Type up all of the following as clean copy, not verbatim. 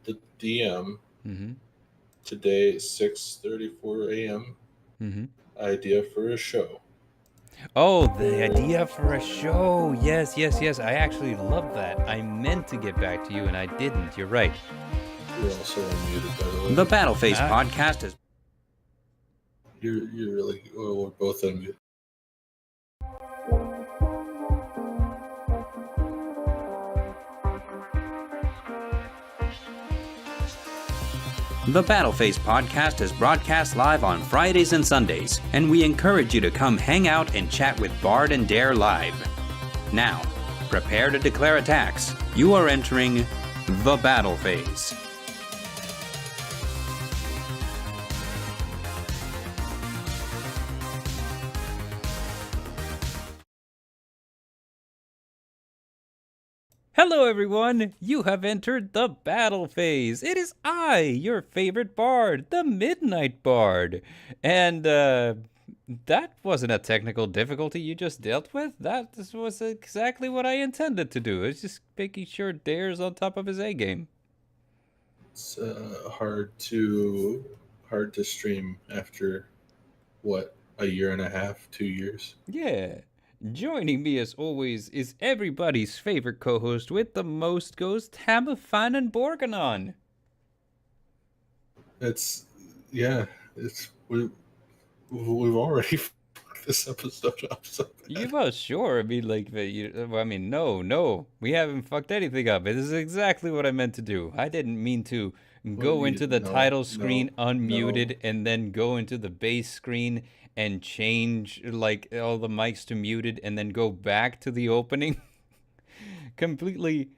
the DM Mm-hmm. today, 6:34 a.m. Mm-hmm. Idea for a show. Oh, the idea for a show. Yes, yes, yes. I actually love that. I meant to get back to you and I didn't. You're right. You're also unmuted, by the way. The Battleface Ah, podcast is You're really. Well, we're both unmuted. The Battleface podcast is broadcast live on Fridays and Sundays, and we encourage you to come hang out and chat with Bard and Dare live. Now, prepare to declare attacks. You are entering the Battle Phase. hello, everyone. You have entered the battle phase. It is I, your favorite bard, the Midnight Bard. And, that wasn't a technical difficulty you just dealt with. That was exactly what I intended to do. It's just making sure Dare's on top of his A game. It's hard to stream after what, a year and a half, 2 years. Yeah. Joining me as always is everybody's favorite co-host with the most ghost, Hammerfan and Borganon. It's we've already fucked this episode up. So You must sure. I mean, like, no, we haven't fucked anything up. This is exactly what I meant to do. I didn't mean to go into the title screen unmuted and then go into the base screen and change like all the mics to muted and then go back to the opening. completely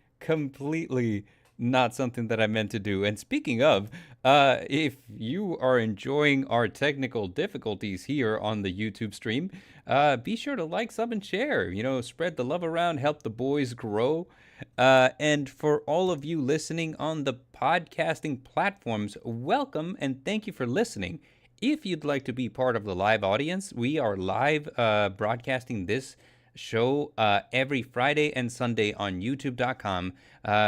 not something that I meant to do. And speaking of, if you are enjoying our technical difficulties here on the YouTube stream, be sure to like, sub, and share. You know, spread the love around, help the boys grow. And for all of you listening on the podcasting platforms, welcome and thank you for listening. If you'd like to be part of the live audience, we are live broadcasting this show every Friday and Sunday on youtube.com.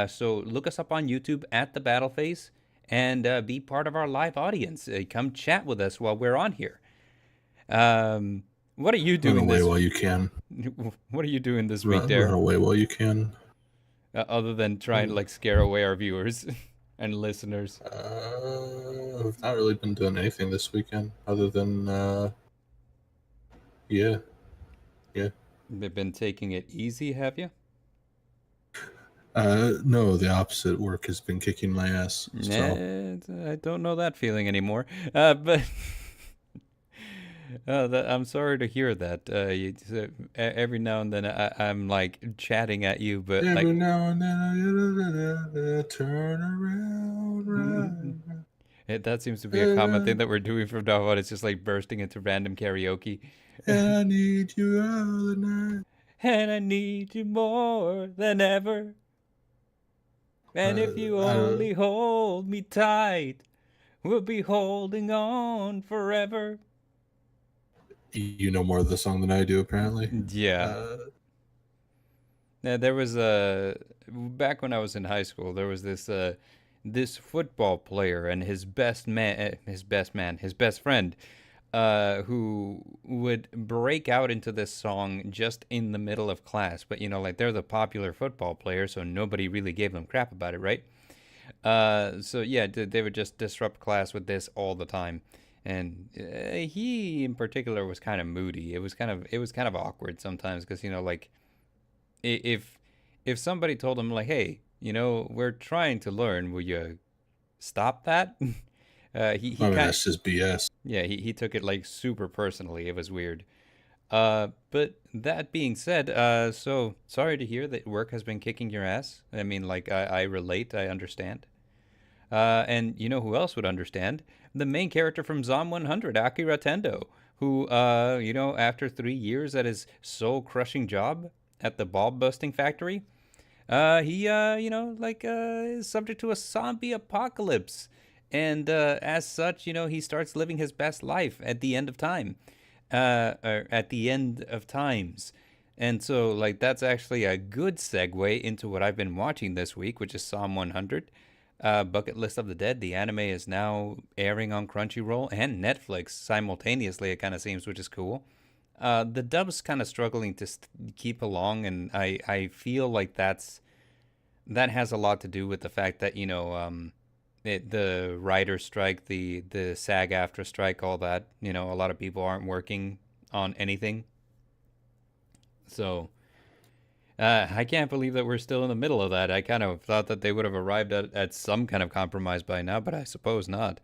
So look us up on YouTube at The Battle Phase and be part of our live audience. Come chat with us while we're on here. What are you doing run away while you can. What are you doing this week, Dare? Run away while you can. Other than trying to like scare away our viewers and listeners. I've not really been doing anything this weekend other than yeah. You've been taking it easy, have you? No, the opposite. Work has been kicking my ass. So. I don't know that feeling anymore. But I'm sorry to hear that. Every now and then I'm like chatting at you, but every like now and then I turn around. Right. That seems to be a common thing that we're doing from now on. It's just like bursting into random karaoke. And I need you all the night. And I need you more than ever. And if you only hold me tight, we'll be holding on forever. You know more of the song than I do, apparently. Yeah. There was back when I was in high school, there was this football player and his best friend, who would break out into this song just in the middle of class. But, you know, like they're the popular football player, so nobody really gave them crap about it, right? So, yeah, they would just disrupt class with this all the time. And he, in particular, was kind of moody. It was kind of awkward sometimes because, you know, like if somebody told him, like, hey, you know, we're trying to learn, will you stop that? That's just BS. Yeah, he took it like super personally. It was weird. But that being said, so sorry to hear that work has been kicking your ass. I mean, like, I relate, I understand. And you know who else would understand? The main character from Zom 100, Akira Tendo, who, you know, after 3 years at his soul-crushing job at the bulb-busting factory, he, you know, like, is subject to a zombie apocalypse. And as such, you know, he starts living his best life at the end of time, or at the end of times. And so, like, that's actually a good segue into what I've been watching this week, which is Psalm 100. Bucket List of the Dead, the anime, is now airing on Crunchyroll and Netflix simultaneously, it kind of seems, which is cool. The dub's kind of struggling to keep along, and I feel like that has a lot to do with the fact that, the writer's strike, the SAG after strike, all that, a lot of people aren't working on anything. So I can't believe that we're still in the middle of that. I kind of thought that they would have arrived at some kind of compromise by now, but I suppose not.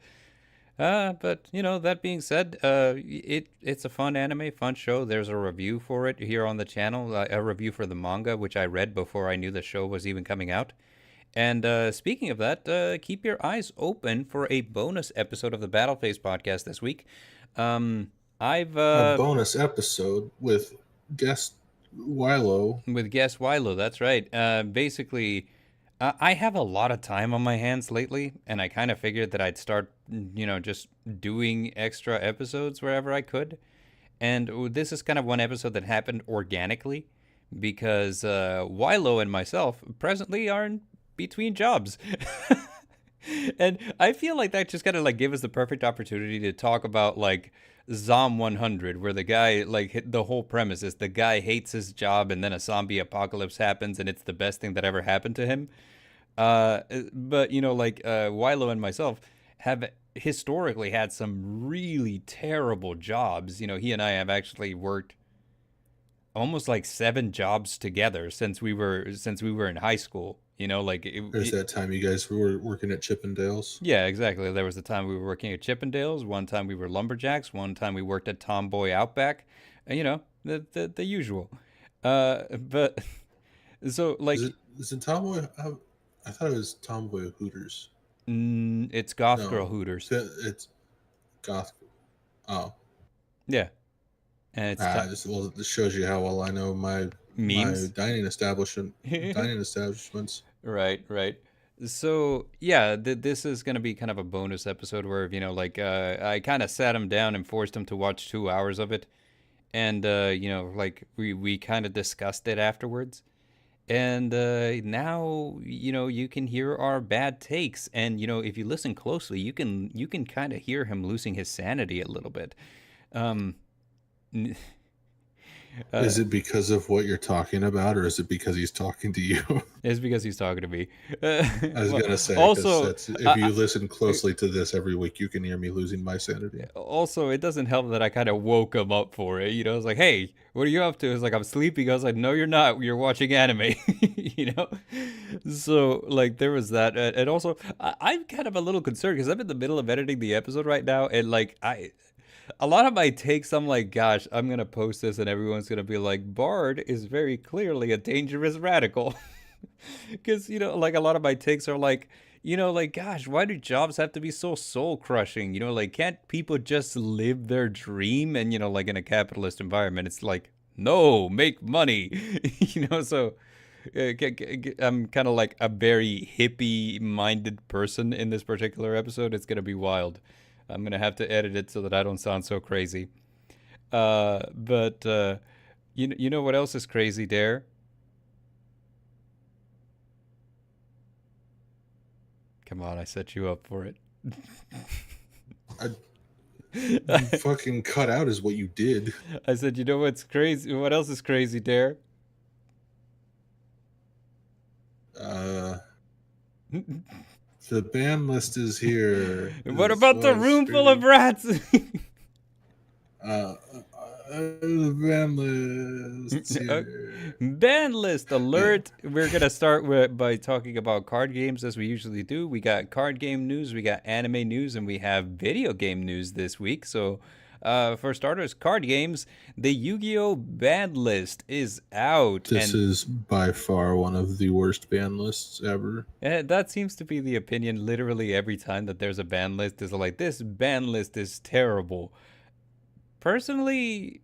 But that being said, it's a fun anime, fun show. There's a review for it here on the channel, a review for the manga, which I read before I knew the show was even coming out. And speaking of that, keep your eyes open for a bonus episode of the Battle Phase podcast this week. I've A bonus episode with guest Wilo. With guest Wilo, that's right. Basically, I have a lot of time on my hands lately, and I kind of figured that I'd start, just doing extra episodes wherever I could. And this is kind of one episode that happened organically because Wilo and myself presently are in between jobs. And I feel like that just kind of like give us the perfect opportunity to talk about like Zom 100, where the guy, like, the whole premise is the guy hates his job and then a zombie apocalypse happens and it's the best thing that ever happened to him. But Wilo and myself have historically had some really terrible jobs. He and I have actually worked almost like 7 jobs together since we were in high school. There's that time you guys were working at Chippendales. Yeah, exactly. There was a time we were working at Chippendales. One time we were lumberjacks. One time we worked at Tomboy Outback. The usual. But so like, is it Tomboy? I thought it was Tomboy Hooters. It's Goth Girl Hooters. It's Goth. Oh, yeah, and it's this shows you how well I know my memes, my dining establishments. Right. So yeah, this is gonna be kind of a bonus episode where I kind of sat him down and forced him to watch 2 hours of it, and we kind of discussed it afterwards, and now you can hear our bad takes, and if you listen closely, you can kind of hear him losing his sanity a little bit. Is it because of what you're talking about, or is it because he's talking to you? It's because he's talking to me. I was gonna say, also, if you listen closely to this every week, you can hear me losing my sanity. Also, it doesn't help that I kind of woke him up for it. I was like, "Hey, what are you up to?" It's like, "I'm sleeping." I was like, "No, you're not. You're watching anime." So like there was that, and also I'm kind of a little concerned because I'm in the middle of editing the episode right now, and like a lot of my takes, I'm like, gosh, I'm going to post this and everyone's going to be like, Bard is very clearly a dangerous radical. Because, like a lot of my takes are like, gosh, why do jobs have to be so soul crushing? Can't people just live their dream? And, like in a capitalist environment, it's like, no, make money. So I'm kind of like a very hippie minded person in this particular episode. It's going to be wild. I'm going to have to edit it so that I don't sound so crazy. But you know what else is crazy, Dare? Come on, I set you up for it. You fucking cut out is what you did. I said, you know what's crazy? What else is crazy, Dare? The ban list is here. What about the room full of rats? The ban list here. Ban list alert. We're going to start by talking about card games as we usually do. We got card game news, we got anime news, and we have video game news this week. So for starters, card games, the Yu-Gi-Oh! Ban list is out. This is by far one of the worst ban lists ever. That seems to be the opinion literally every time that there's a ban list. Is like, this ban list is terrible. Personally,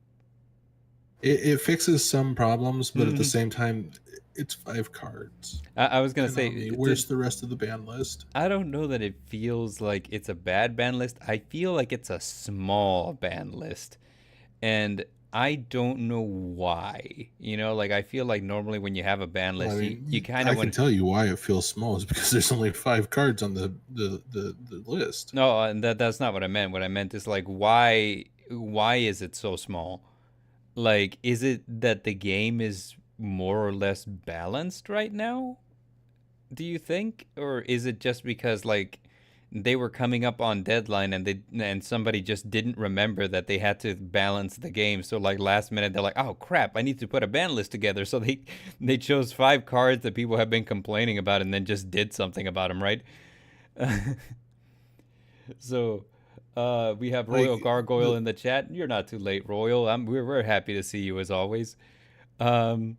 it fixes some problems, but at the same time, it's 5 cards. I was going to say, where's the rest of the ban list? I don't know that it feels like it's a bad ban list. I feel like it's a small ban list. And I don't know why. Like I feel like normally when you have a ban Well, I list, you mean, kind I of can want. tell you why it feels small is because there's only 5 cards on the list. No, and that's not what I meant. What I meant is like why is it so small? Like is it that the game is more or less balanced right now? Do you think, or is it just because like they were coming up on deadline and somebody just didn't remember that they had to balance the game, so like last minute they're like, oh crap, I need to put a ban list together, so they chose 5 cards that people have been complaining about and then just did something about them, right? So we have Royal Like Gargoyle the in the chat. You're not too late, Royal. We're happy to see you as always. um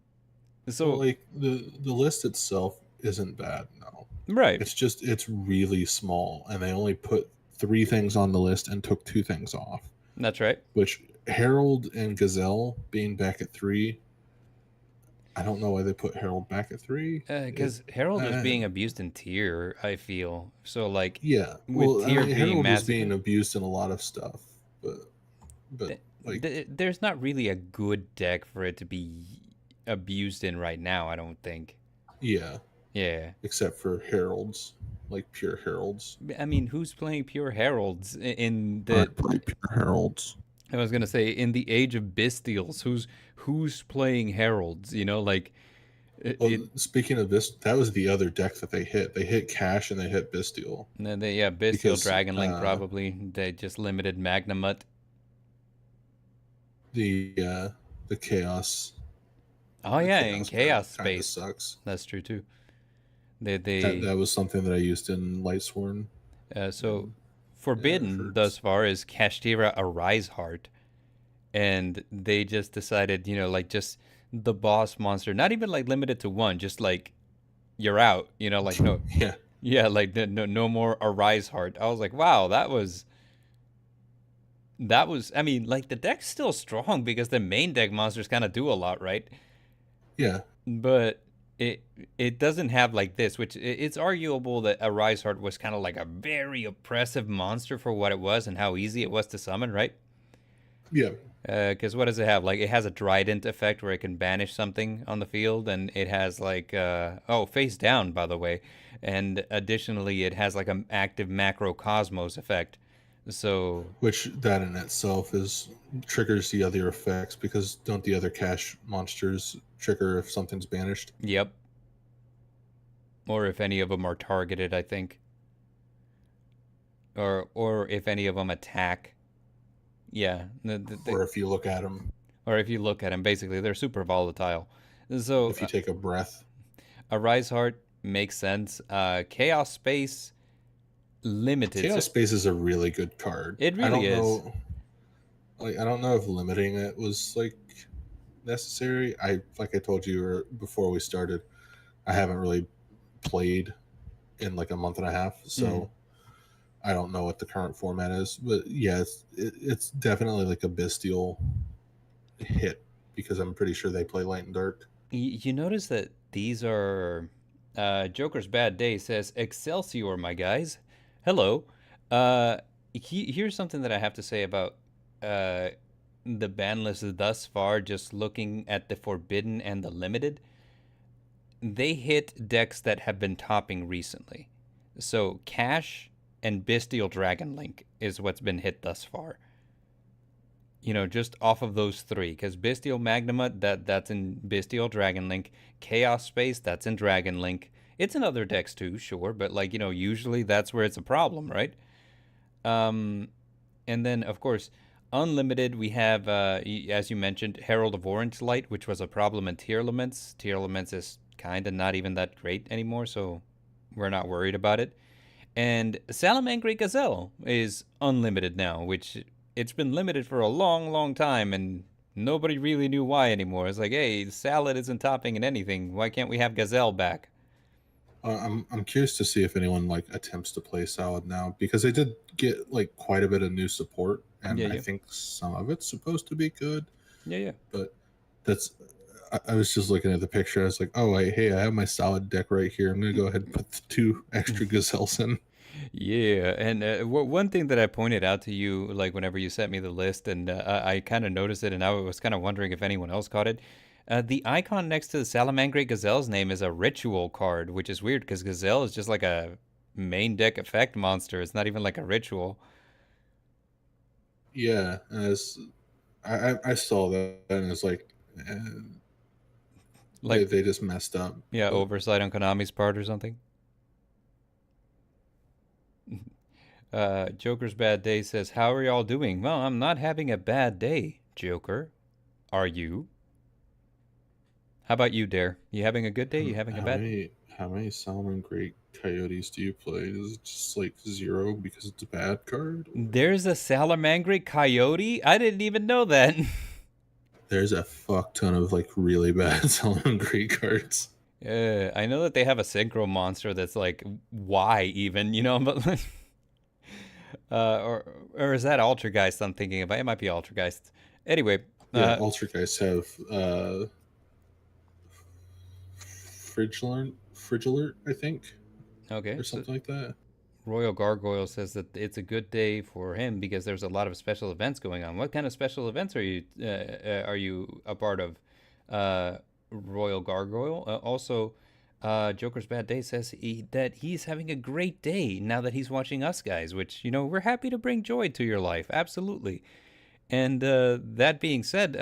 well, so like the list itself isn't bad. No, right, it's really small, and they only put 3 things on the list and took 2 things off. that's right. Which Harold and Gazelle being back at 3, I don't know why they put Harold back at 3. It, Because Harold was uh, being abused in Tier, I feel. So, like, yeah. with Well, I Tier mean, being Harold was being massacred, abused in a lot of stuff, but like, there's not really a good deck for it to be abused in right now, I don't think. yeah, Yeah. except for Harold's, like pure Harold's. I mean, who's playing pure Heralds in I the. play pure Harold's. I was gonna say, in the age of Bestials, who's playing Heralds? Like, Well, it. speaking of this, that was the other deck that they hit. They hit Cash and they hit Bestial Yeah, Bestial because Dragon Link probably. They just limited Magnamut. the uh, the chaos Oh, the yeah, in chaos card Chaos kind of Space. sucks. That's true, too. That They that was something that I used in Lightsworn So and it forbidden thus hurts. far is Kashtira Arise Heart, and they just decided, like just the boss monster, not even like limited to one, just like you're out, like no, Yeah, yeah, like no more Arise Heart. I was like, wow, that was. I mean, like the deck's still strong because the main deck monsters kind of do a lot, right? yeah, But it it doesn't have like this, which it's arguable that a Rise Heart was kind of like a very oppressive monster for what it was and how easy it was to summon, right? yeah. Because what does it have? Like it has a Trident effect where it can banish something on the field, and it has like face down, by the way, and additionally it has like an active Macrocosmos effect. So Which that in itself is triggers the other effects because don't the other cash monsters trigger if something's banished? yep, or if any of them are targeted, I think, or if any of them attack. Yeah, Or if you look at them, or if you look at them, basically they're super volatile. So if you take a breath. a Rise Heart makes sense. Chaos Space limited. So Chaos Space is a really good card. it I really don't is. know, like I don't know if limiting it was like necessary. Like I told you before we started, I haven't really played in like a month and a half, so Mm. I don't know what the current format is. But yeah, it's definitely like a bestial hit because I'm pretty sure they play light and dark. You notice that these are Joker's Bad Day says Excelsior, my guys. Hello. Uh, Here's something that I have to say about uh, the ban list thus far. Just looking at the Forbidden and the Limited, they hit decks that have been topping recently. So Cash and Bestial Dragon Link is what's been hit thus far. Just off of those three, because Bestial Magnamut, that's in Bestial Dragon Link. Chaos Space, that's in Dragon Link. It's in other decks too, sure, but like usually that's where it's a problem, right? Um, and then of course, Unlimited, we have as you mentioned, Herald of Orange Light, which was a problem in Tier Elements. Tier Elements is kind of not even that great anymore, so we're not worried about it. And Salamangreat Gazelle is unlimited now, which it's been limited for a long, long time, and nobody really knew why anymore. It's like, hey, Salad isn't topping in anything. Why can't we have Gazelle back? I'm curious to see if anyone like attempts to play Salad now because they did get like quite a bit of new support, and Yeah, I yeah, think some of it's supposed to be good. yeah, yeah. But that's I was just looking at the picture. I was like, oh, hey, I have my Salad deck right here. I'm gonna go ahead and put the 2 extra Gazelles in. Yeah, and one thing that I pointed out to you, like whenever you sent me the list, and I kind of noticed it, and I was kind of wondering if anyone else caught it. The icon next to the Salamangreat Gazelle's name is a ritual card, which is weird because Gazelle is just like a main deck effect monster. It's not even like a ritual. Yeah, as I saw that and it's like eh, Like, they just messed up. yeah, But oversight on Konami's part or something. Joker's Bad Day says, "How are y'all doing?" Well, I'm not having a bad day, Joker. Are you? How about you, Dare? You having a good day? You having a bad? how many Solomon Great Coyotes do you play? Is it just like 0 because it's a bad card? Or There's a Salamangreat Coyote? I didn't even know that. there's a fuck ton of like really bad Solomon Great cards. I know that they have a synchro monster that's like Y even, you know, but or is that Altergeist I'm thinking about? It might be Altergeist. Anyway, Yeah, Altergeist have Frigilert, I think, okay, or so something like that. Royal Gargoyle says that it's a good day for him because there's a lot of special events going on. What kind of special events are you a part of? Royal Gargoyle. Also, Joker's Bad Day says that he's having a great day now that he's watching us guys, which we're happy to bring joy to your life. Absolutely. And that being said,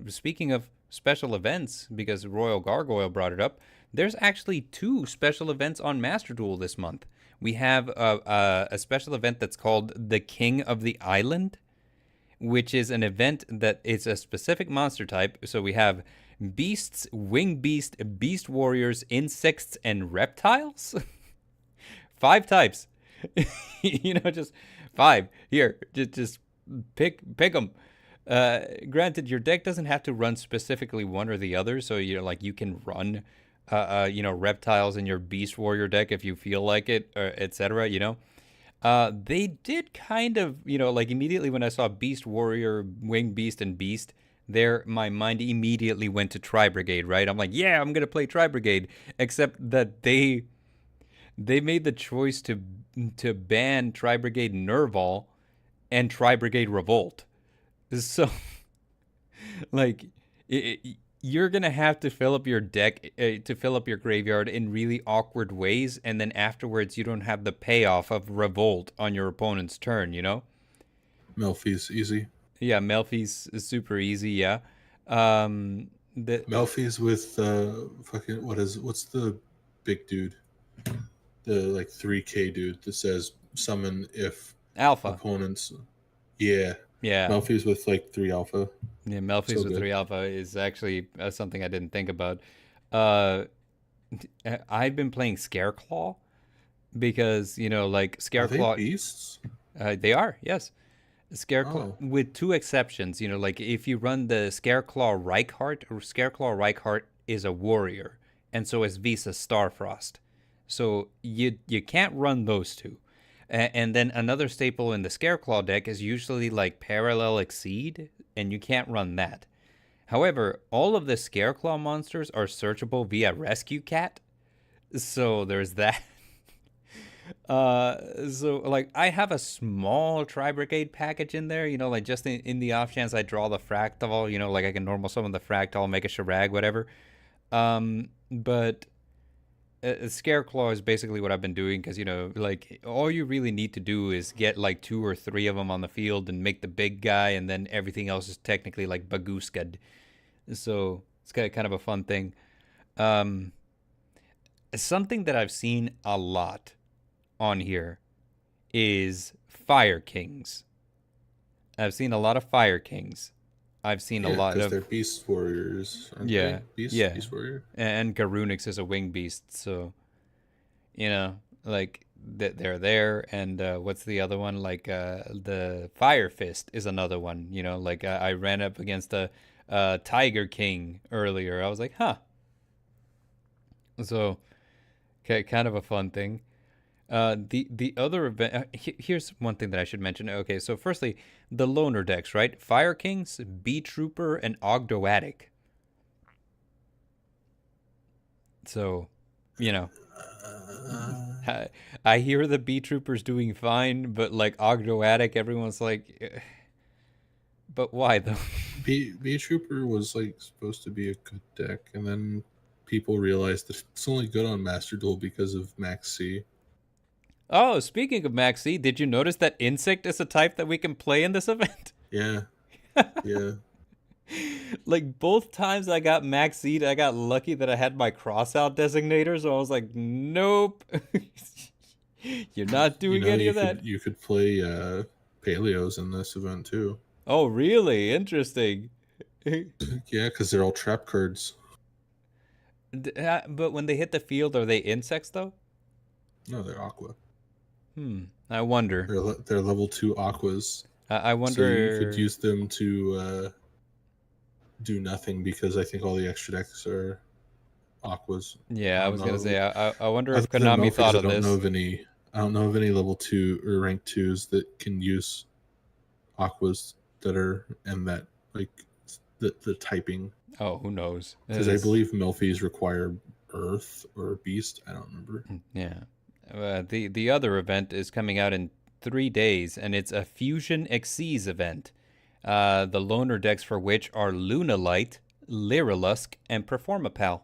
speaking of special events, because Royal Gargoyle brought it up, there's actually two special events on Master Duel this month. We have a special event that's called the King of the Island, which is an event that it's a specific monster type. So we have beasts, winged beast, beast warriors, insects, and reptiles. 5 types. Just 5. Here, just pick them. Granted, your deck doesn't have to run specifically one or the other, so you can run, reptiles in your Beast Warrior deck if you feel like it, etc. They did kind of, like immediately when I saw Beast Warrior, Wing Beast, and Beast, there my mind immediately went to Tri Brigade, right? I'm like, yeah, I'm gonna play Tri Brigade, except that they made the choice to ban Tri Brigade Nerval and Tri Brigade Revolt. So, like, you're gonna have to fill up your deck to fill up your graveyard in really awkward ways, and then afterwards you don't have the payoff of Revolt on your opponent's turn. Melfi's easy. Yeah, Melfi's is super easy. Yeah, um, Melfi's with fucking what's the big dude? The like 3K dude that says summon if Alpha. opponents. Yeah, Yeah, Melfi's with like 3 alpha. yeah. Melfi's So with good. 3 alpha is actually something I didn't think about. Uh, I've been playing Scareclaw because like Are they Scareclaw. beasts? They are, yes. Scareclaw, Oh, with two exceptions. Like if you run the Scareclaw Reichheart, or Scareclaw Reichheart is a warrior, and so is Visa Starfrost. So you can't run those two. And then another staple in the Scareclaw deck is usually like Parallel Exceed, and you can't run that. However, all of the Scareclaw monsters are searchable via Rescue Cat, so there's that. So like I have a small Tri Brigade package in there, like just in the off chance I draw the Fractal, like I can normal summon the Fractal, make a Sharag, whatever. But Scareclaw is basically what I've been doing because like all you really need to do is get like 2 or 3 of them on the field and make the big guy, and then everything else is technically like Bagooskad. So it's kind of a fun thing. Um, Something that I've seen a lot on here is Fire Kings. I've seen a lot of Fire Kings. I've seen a yeah, lot because of they're beast warriors, aren't yeah, they? yeah, Beast warrior. and Garunix is a wing beast, so like they're there. And what's the other one? Like the Fire Fist is another one. Like I ran up against a Tiger King earlier. I was like, huh. So, okay, kind of a fun thing. The other event. Here's one thing that I should mention. Okay, so firstly, the loner decks, right? Fire Kings, Bee Trooper, and Ogdoadic. So, I hear the B Troopers doing fine, but like Ogdo Attic, everyone's like, but why though? B Trooper was like supposed to be a good deck, and then people realized that it's only good on Master Duel because of Max C. Oh, speaking of Max C, did you notice that Insect is a type that we can play in this event? Yeah, yeah. Like both times I got Max C, I got lucky that I had my crossout designator, so I was like, nope. You're not doing any of that. You could play Paleos in this event too. Oh, really? Interesting. Yeah, because they're all trap cards. But when they hit the field, are they insects though? No, they're Aqua. I wonder. They're level 2 Aquas. I wonder. So you could use them to do nothing because I think all the extra decks are Aquas. Yeah, I was gonna say. I wonder Other if than Konami Melfix, thought of I this. don't know of any level 2 or rank 2s that can use Aquas that are in that like the typing. Oh, who knows? Because I believe Melfi's require Earth or Beast. I don't remember. Yeah. The other event is coming out in 3 days, and it's a Fusion Xyz event. The loaner decks for which are Lunalight, Lyrilusk, and Performapal.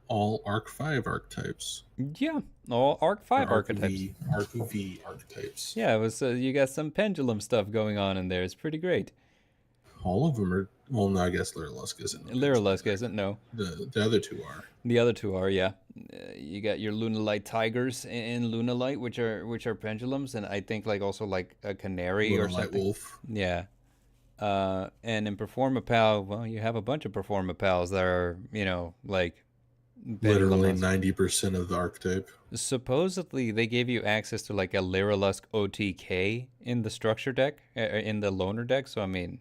All Arc 5 archetypes. Yeah, all Arc 5 Or archetypes. Arc V archetypes. Yeah, it was. You got some pendulum stuff going on in there. It's pretty great. All of them are. Well, no, I guess Lyrilusk isn't. Lyrilusk isn't, no. The other two are. The other two are, yeah. You got your Lunalight Tigers and Lunalight, which are pendulums, and I think like also like a canary or Lunalight something. Wolf. Yeah. And in Performapal, well, you have a bunch of Performapals that are, like Literally pendulum. 90% of the archetype. Supposedly, they gave you access to like a Lyrilusk OTK in the structure deck, in the loaner deck. So I mean,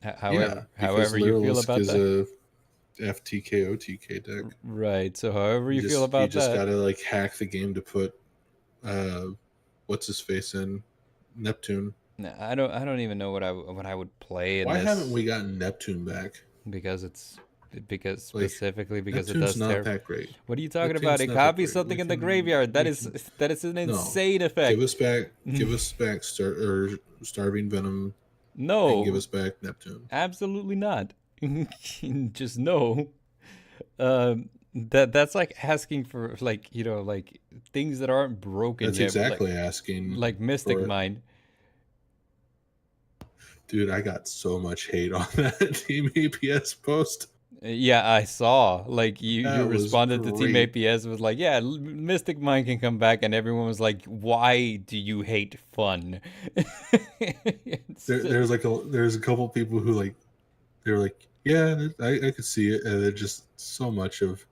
however you feel about is that. a FTK OTK deck. Right. So however you feel about you just that. gotta like hack the game to put what's his face in Neptune. No, I don't even know what I would play in Why this. haven't we gotten Neptune back? Because Neptune's it does not that great. What are you talking Neptune's about? It not that copies great. something in the graveyard. That is an insane effect. Give us back Starving Venom. No. And give us back Neptune. Absolutely not. Just no. That's like asking for like things that aren't broken That's yet. exactly asking. Like Mystic Mind. Dude, I got so much hate on that Team APS post. Yeah, I saw. Like you responded to Team APS was like, yeah, Mystic Mind can come back, and everyone was like, why do you hate fun? There's a couple people who like, they were like, yeah, I could see it, and they're just so much of,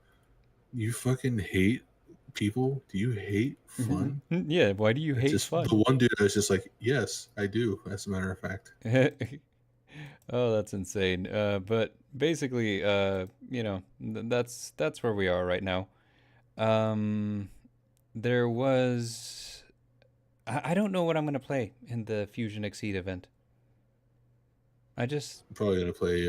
you fucking hate people? Do you hate fun? Yeah, why do you hate fun? The one dude was just like, yes, I do, as a matter of fact. Oh, that's insane. But basically, that's where we are right now. There was, I don't know what I'm gonna play in the Fusion Exceed event. I'm probably gonna play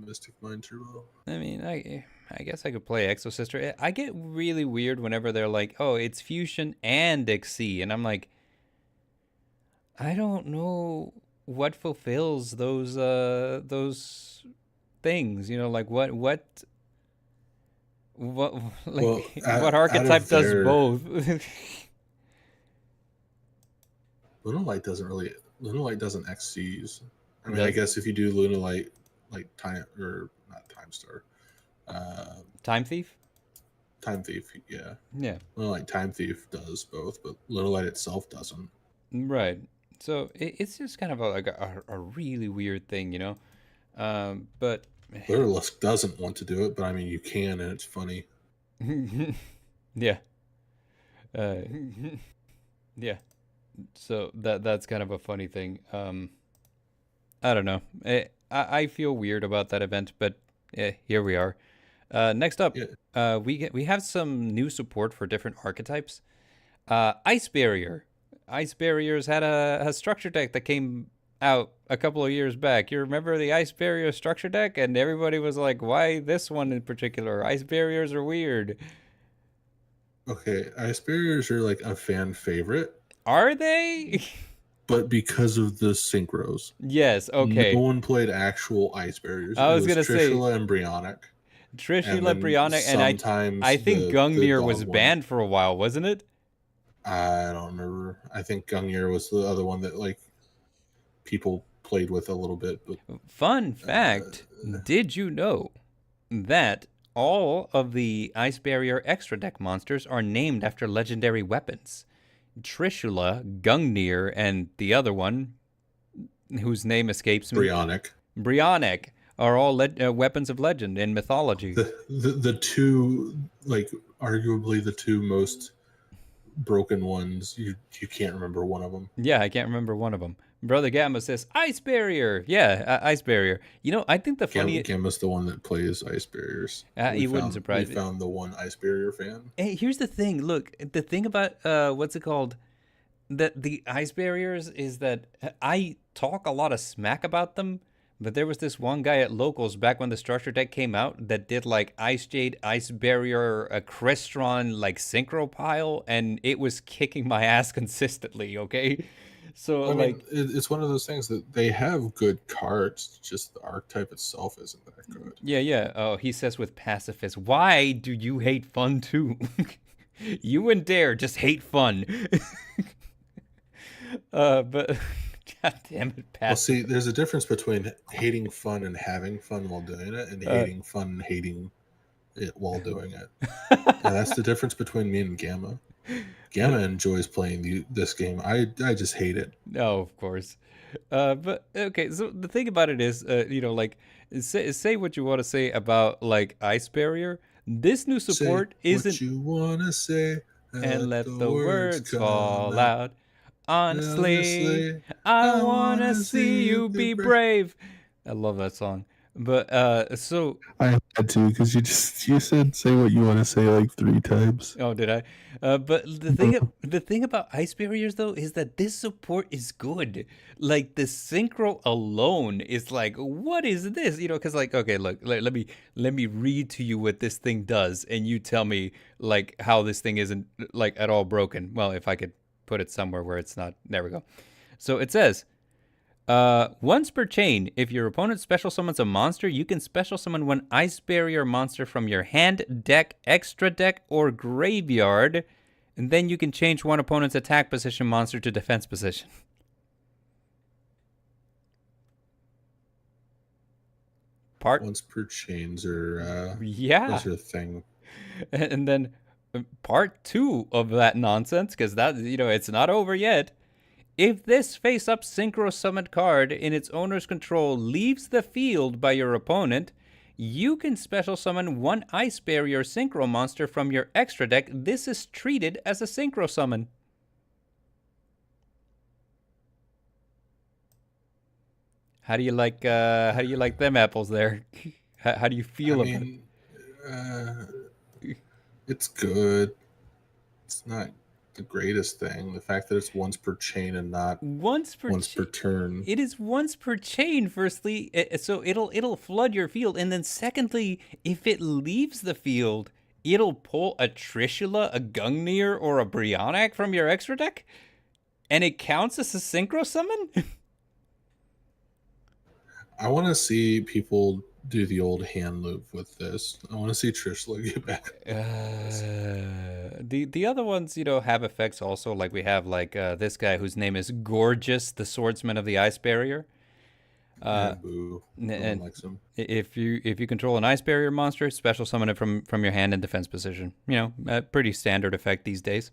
Mystic Mind Turbo. I mean, I guess I could play Exosister. I get really weird whenever they're like, oh, it's Fusion and Exceed, and I'm like, I don't know what fulfills those things, like what what archetype does both? Lunalight doesn't XCs. I mean, I guess if you do Lunalight like Time Star, Time Thief, yeah. Lunalight Time Thief does both, but Lunalight itself doesn't. Right. So it's just kind of a really weird thing, but Lyrilusk doesn't want to do it, but I mean, you can, and it's funny. Yeah. Yeah. So that's kind of a funny thing. I don't know. I feel weird about that event, but here we are. Next up, we have some new support for different archetypes. Ice Barrier. Ice Barriers had a structure deck that came out a couple of years back. You remember the ice barrier structure deck? And everybody was like, why this one in particular? Ice barriers are weird. Okay, ice barriers are like a fan favorite, Are they? but because of the synchros, Yes, no okay. one played actual ice barriers. I It was was gonna say Trishula and Bryonic, and Trishula, then Brianna, and I sometimes think the Gungnir was dog one. banned for a while, wasn't it? I don't remember. I think Gungnir was the other one that like people played with a little bit, but Fun fact, did you know that all of the Ice Barrier extra deck monsters are named after legendary weapons? Trishula, Gungnir, and the other one, whose name escapes me, Bryonic. Brionic, are all weapons of legend in mythology. The two, like arguably the two most broken ones, you can't remember one of them. Yeah, I can't remember one of them. Brother Gamma says Ice Barrier. Yeah, Ice Barrier. You know, I think the funny. Gamma's the one that plays ice barriers. He wouldn't We surprise me. found the one ice barrier fan. Hey, here's the thing. Look, the thing about what's it called? The ice barriers is that I talk a lot of smack about them, but there was this one guy at locals back when the structure deck came out that did like Ice Jade, Ice Barrier, a Crestron like synchro pile, and it was kicking my ass consistently. Okay, so I like mean, it's one of those things that they have good cards, just the archetype itself isn't that good. yeah. Oh, he says with pacifist, why do you hate fun too? You and Dare just hate fun. But god damn it, Well, Pat. see, there's a difference between hating fun and having fun while doing it, and hating fun and hating it while doing it. And that's the difference between me and Gamma. Gamma enjoys playing this game. I just hate it. No, of course. But okay, so the thing about it is, like, say what you want to say about like Ice Barrier. This new support Say isn't, what you wanna say, and let the words come fall out. out. Honestly, Honestly, I I wanna wanna see see you you be be brave. brave. I love that song. But so I had to because you said say what you want to say like 3 times. oh, did I? But the thing about ice barriers though is that this support is good. Like the synchro alone is like, what is this? Because like, okay, look, let me read to you what this thing does, and you tell me like how this thing isn't like at all broken. Well, if I could put it somewhere where it's not. There we go. So it says. Once per chain, if your opponent special summons a monster, you can special summon one Ice Barrier monster from your hand, deck, extra deck, or graveyard, and then you can change one opponent's attack position monster to defense position. Once per chains or Yeah. those are a thing. And then part 2 of that nonsense, because that, it's not over yet. If this face-up synchro summoned card in its owner's control leaves the field by your opponent, you can special summon one Ice Barrier synchro monster from your extra deck. This is treated as a synchro summon. How do you like them apples there? How do you feel about it? It's good. It's not the greatest thing. The fact that it's once per chain and not Once per turn. It is once per chain. Firstly, so it'll flood your field, and then secondly, if it leaves the field, it'll pull a Trishula, a Gungnir, or a Brionic from your extra deck, and it counts as a synchro summon. I want to see people do the old hand loop with this. I want to see Trishula get back. The other ones, have effects also. Like we have this guy whose name is Gorgeous, the Swordsman of the Ice Barrier. Boo. No one likes him. If you control an Ice Barrier monster, special summon it from your hand in defense position. A pretty standard effect these days.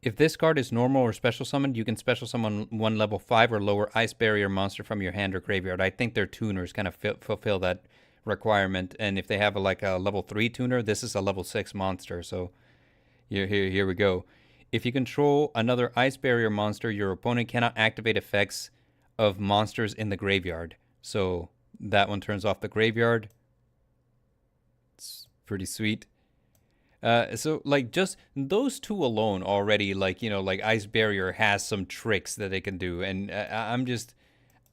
If this card is normal or special summoned, you can special summon one level 5 or lower Ice Barrier monster from your hand or graveyard. I think their tuners kind of fulfill that requirement. And if they have a level 3 tuner, this is a level 6 monster. So here we go. If you control another Ice Barrier monster, your opponent cannot activate effects of monsters in the graveyard. So that one turns off the graveyard. It's pretty sweet. So like just those two alone already, like like Ice Barrier has some tricks that they can do, and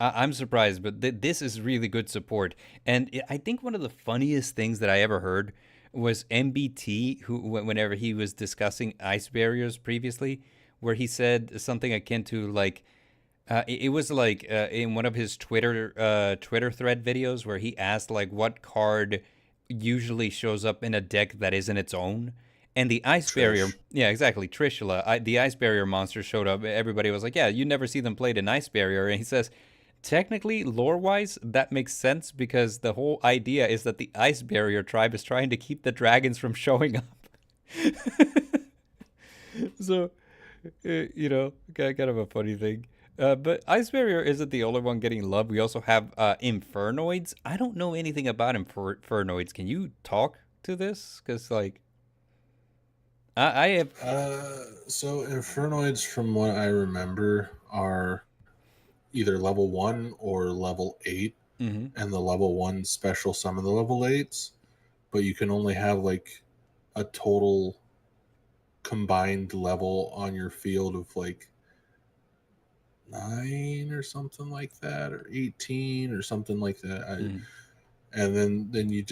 I'm surprised, but this is really good support. And I think one of the funniest things that I ever heard was MBT, who whenever he was discussing Ice Barriers previously, where he said something akin to like it was like in one of his Twitter thread videos where he asked like what card usually shows up in a deck that isn't its own, and the ice barrier, Trish. yeah, exactly, Trishula, the ice barrier monster showed up. Everybody was like, yeah, you never see them played in ice barrier, and he says, technically, lore wise, that makes sense because the whole idea is that the ice barrier tribe is trying to keep the dragons from showing up. So kind of a funny thing. But Ice Barrier isn't the only one getting love. We also have Infernoids. I don't know anything about Infernoids. Can you talk to this? Because, like, I have. So Infernoids, from what I remember, are either level 1 or level 8, Mm-hmm. and the level 1 special summon the level 8s, but you can only have like a total combined level on your field of like 9 or something like that, or 18 or something like that. Mm-hmm. And then you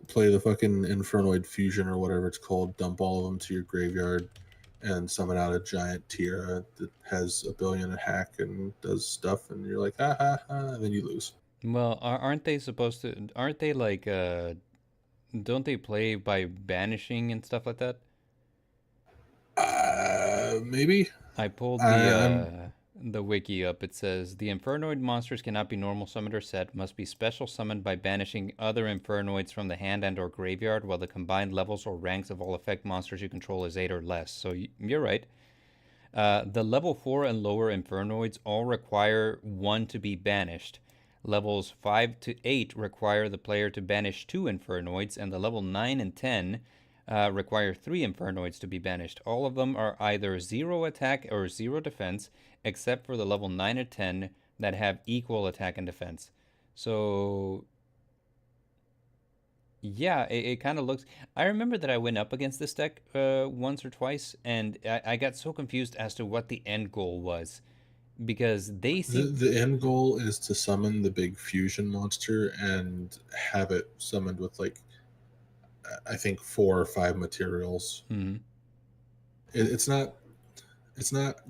play the fucking Infernoid fusion or whatever it's called, dump all of them to your graveyard, and summon out a giant Tira that has a billion hack and does stuff, and you're like, ha ha ha, and then you lose. Well, aren't they supposed to? Aren't they like? Don't they play by banishing and stuff like that? Maybe. I pulled I'm the wiki up. It says the Infernoid monsters cannot be normal summoned or set, must be special summoned by banishing other Infernoids from the hand and or graveyard, while the combined levels or ranks of all effect monsters you control is 8 or less. So you're right. The level 4 and lower Infernoids all require one to be banished. Levels 5 to 8 require the player to banish 2 Infernoids, and the level 9 and 10 require 3 Infernoids to be banished. All of them are either 0 attack or 0 defense, except for the level 9 or 10 that have equal attack and defense. So yeah, it kind of looks. I remember that I went up against this deck once or twice, and I got so confused as to what the end goal was because they seem. the end goal is to summon the big fusion monster and have it summoned with like, I think 4 or 5 materials. Mhm. It's not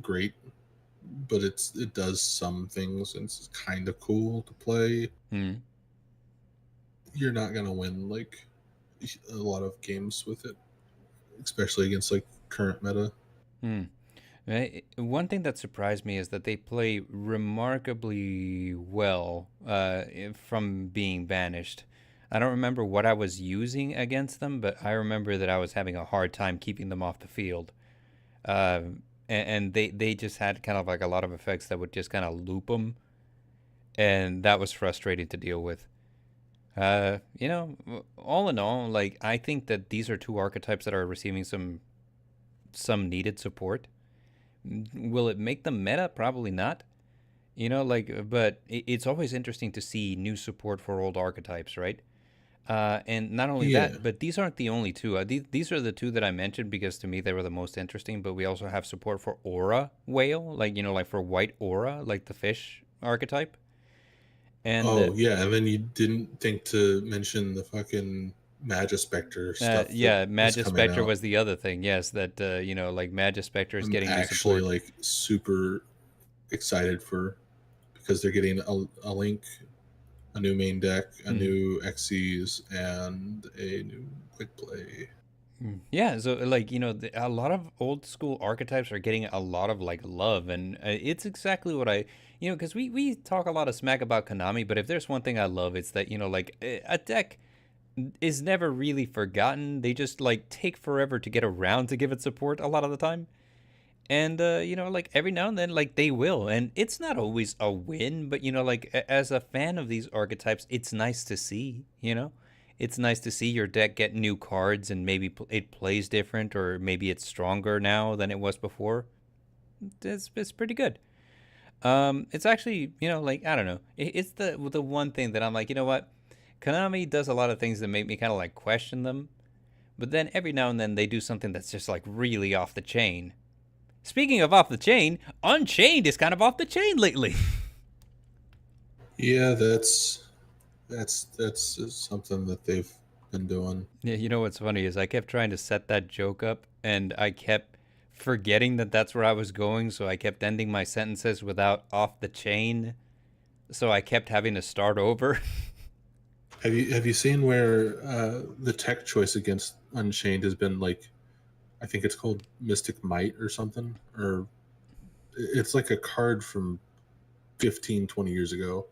great, but it does some things, and it's kind of cool to play. Mhm. You're not gonna win like a lot of games with it, especially against like current meta. Hmm. One thing that surprised me is that they play remarkably well from being banished. I don't remember what I was using against them, but I remember that I was having a hard time keeping them off the field. And they just had kind of like a lot of effects that would just kind of loop them, and that was frustrating to deal with. All in all, like I think that these are two archetypes that are receiving some needed support. Will it make them meta? Probably not. But it's always interesting to see new support for old archetypes, right? And not only Yeah. that, but these aren't the only two. These are the two that I mentioned because to me they were the most interesting. But we also have support for Aura Whale, like like for White Aura, like the fish archetype. And Oh yeah, and then you didn't think to mention the fucking Magispector stuff that yeah, is coming Magispector out. was the other thing. Yes, that like Magispector is I'm getting new actually support. like super excited for, because they're getting a link, a new main deck, a Mhm. new Xyz, and a new quick play. Yeah, so like a lot of old school archetypes are getting a lot of like love, and it's exactly what I because we talk a lot of smack about Konami, but if there's one thing I love, it's that like a deck is never really forgotten. They just like take forever to get around to give it support a lot of the time. And like every now and then like they will, and it's not always a win, but like as a fan of these archetypes, it's nice to see, it's nice to see your deck get new cards, and maybe it plays different, or maybe it's stronger now than it was before. It's pretty good. It's actually, like I don't know, it's the one thing that I'm like, what, Konami does a lot of things that make me kind of like question them, But then every now and then they do something that's just like really off the chain. Speaking of off the chain, Unchained is kind of off the chain lately. Yeah, that's something that they've been doing. Yeah, you know what's funny is I kept trying to set that joke up and I kept forgetting that that's where I was going, so I kept ending my sentences without off the chain. So I kept having to start over. Have you seen where the tech choice against Unchained has been like, I think it's called Mystic Might or something, or it's like a card from 15, 20 years ago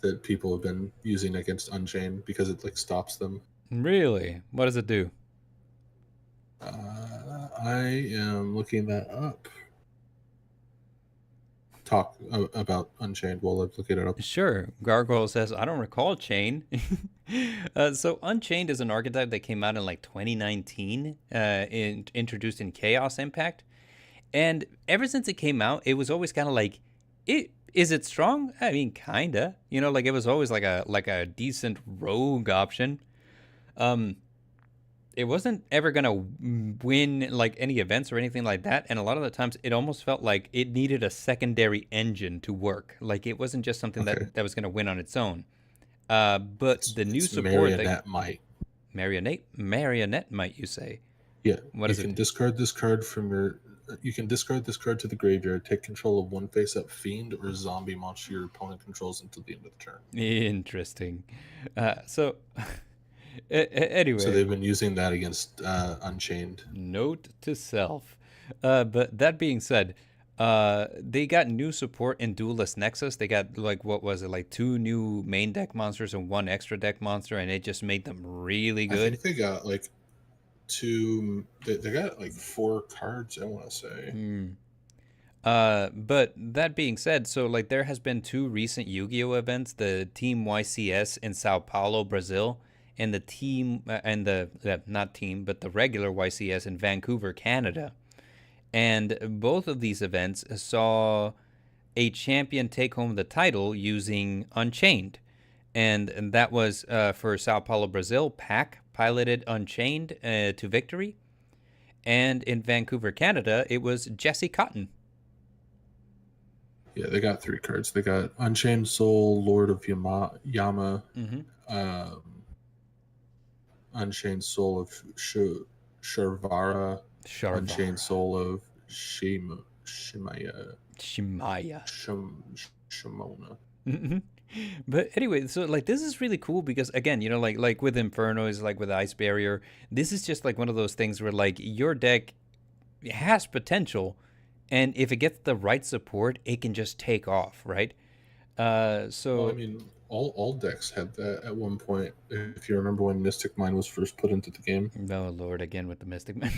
that people have been using against Unchained because it like stops them. Really? What does it do? I am looking that up. Talk about Unchained while I'm looking it up. Sure. Gargoyle says, I don't recall Chain. So Unchained is an archetype that came out in like 2019, introduced in Chaos Impact. And ever since it came out, it was always kind of like, is it strong? I mean, kinda. You know, like it was always like a decent rogue option. It wasn't ever gonna win like any events or anything like that, and a lot of the times it almost felt like it needed a secondary engine to work. Like it wasn't just something Okay. that was gonna win on its own. But the new It's support Marionette Might. Marionette might you say? Yeah, What you is can it? discard this card from your. You can discard this card to the graveyard, take control of one face-up fiend or zombie monster your opponent controls until the end of the turn. Interesting. So anyway, So they've been using that against Unchained. note to self. But that being said, they got new support in Duelist Nexus. They got like what was it, like 2 new main deck monsters and 1 extra deck monster, and it just made them really I good. think they got like 2. They got like 4 cards, I want to say. But that being said, so like there has been 2 recent Yu-Gi-Oh events, the Team YCS in Sao Paulo, Brazil, and the team and the not team, but the regular YCS in Vancouver, Canada. And both of these events saw a champion take home the title using Unchained. And that was for Sao Paulo, Brazil, Pac piloted Unchained to victory. And in Vancouver, Canada, it was Jesse Cotton. Yeah, they got 3 cards. They got Unchained Soul, Lord of Yama, Unchained Soul of Sharvara, Unchained Soul of Shimaya. Shimona. But anyway, so like this is really cool because again, you know, like with Infernos, like with Ice Barrier, this is just like one of those things where like your deck has potential, and if it gets the right support, it can just take off, right? So Well, I mean, all decks had that at one point. If you remember when Mystic Mine was first put into the game, oh Lord, again with the Mystic Man.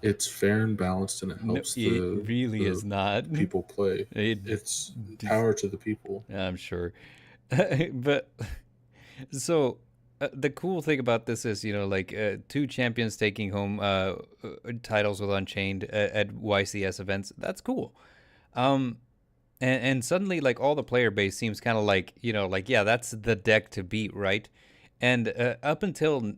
it's fair and balanced, and it No, helps it really the is not. people play. It- It's power to the people. I'm sure. But so the cool thing about this is, you know, like 2 champions taking home titles with Unchained at YCS events. That's cool. And suddenly, like all the player base seems kind of like, you know, like yeah, that's the deck to beat, right? And up until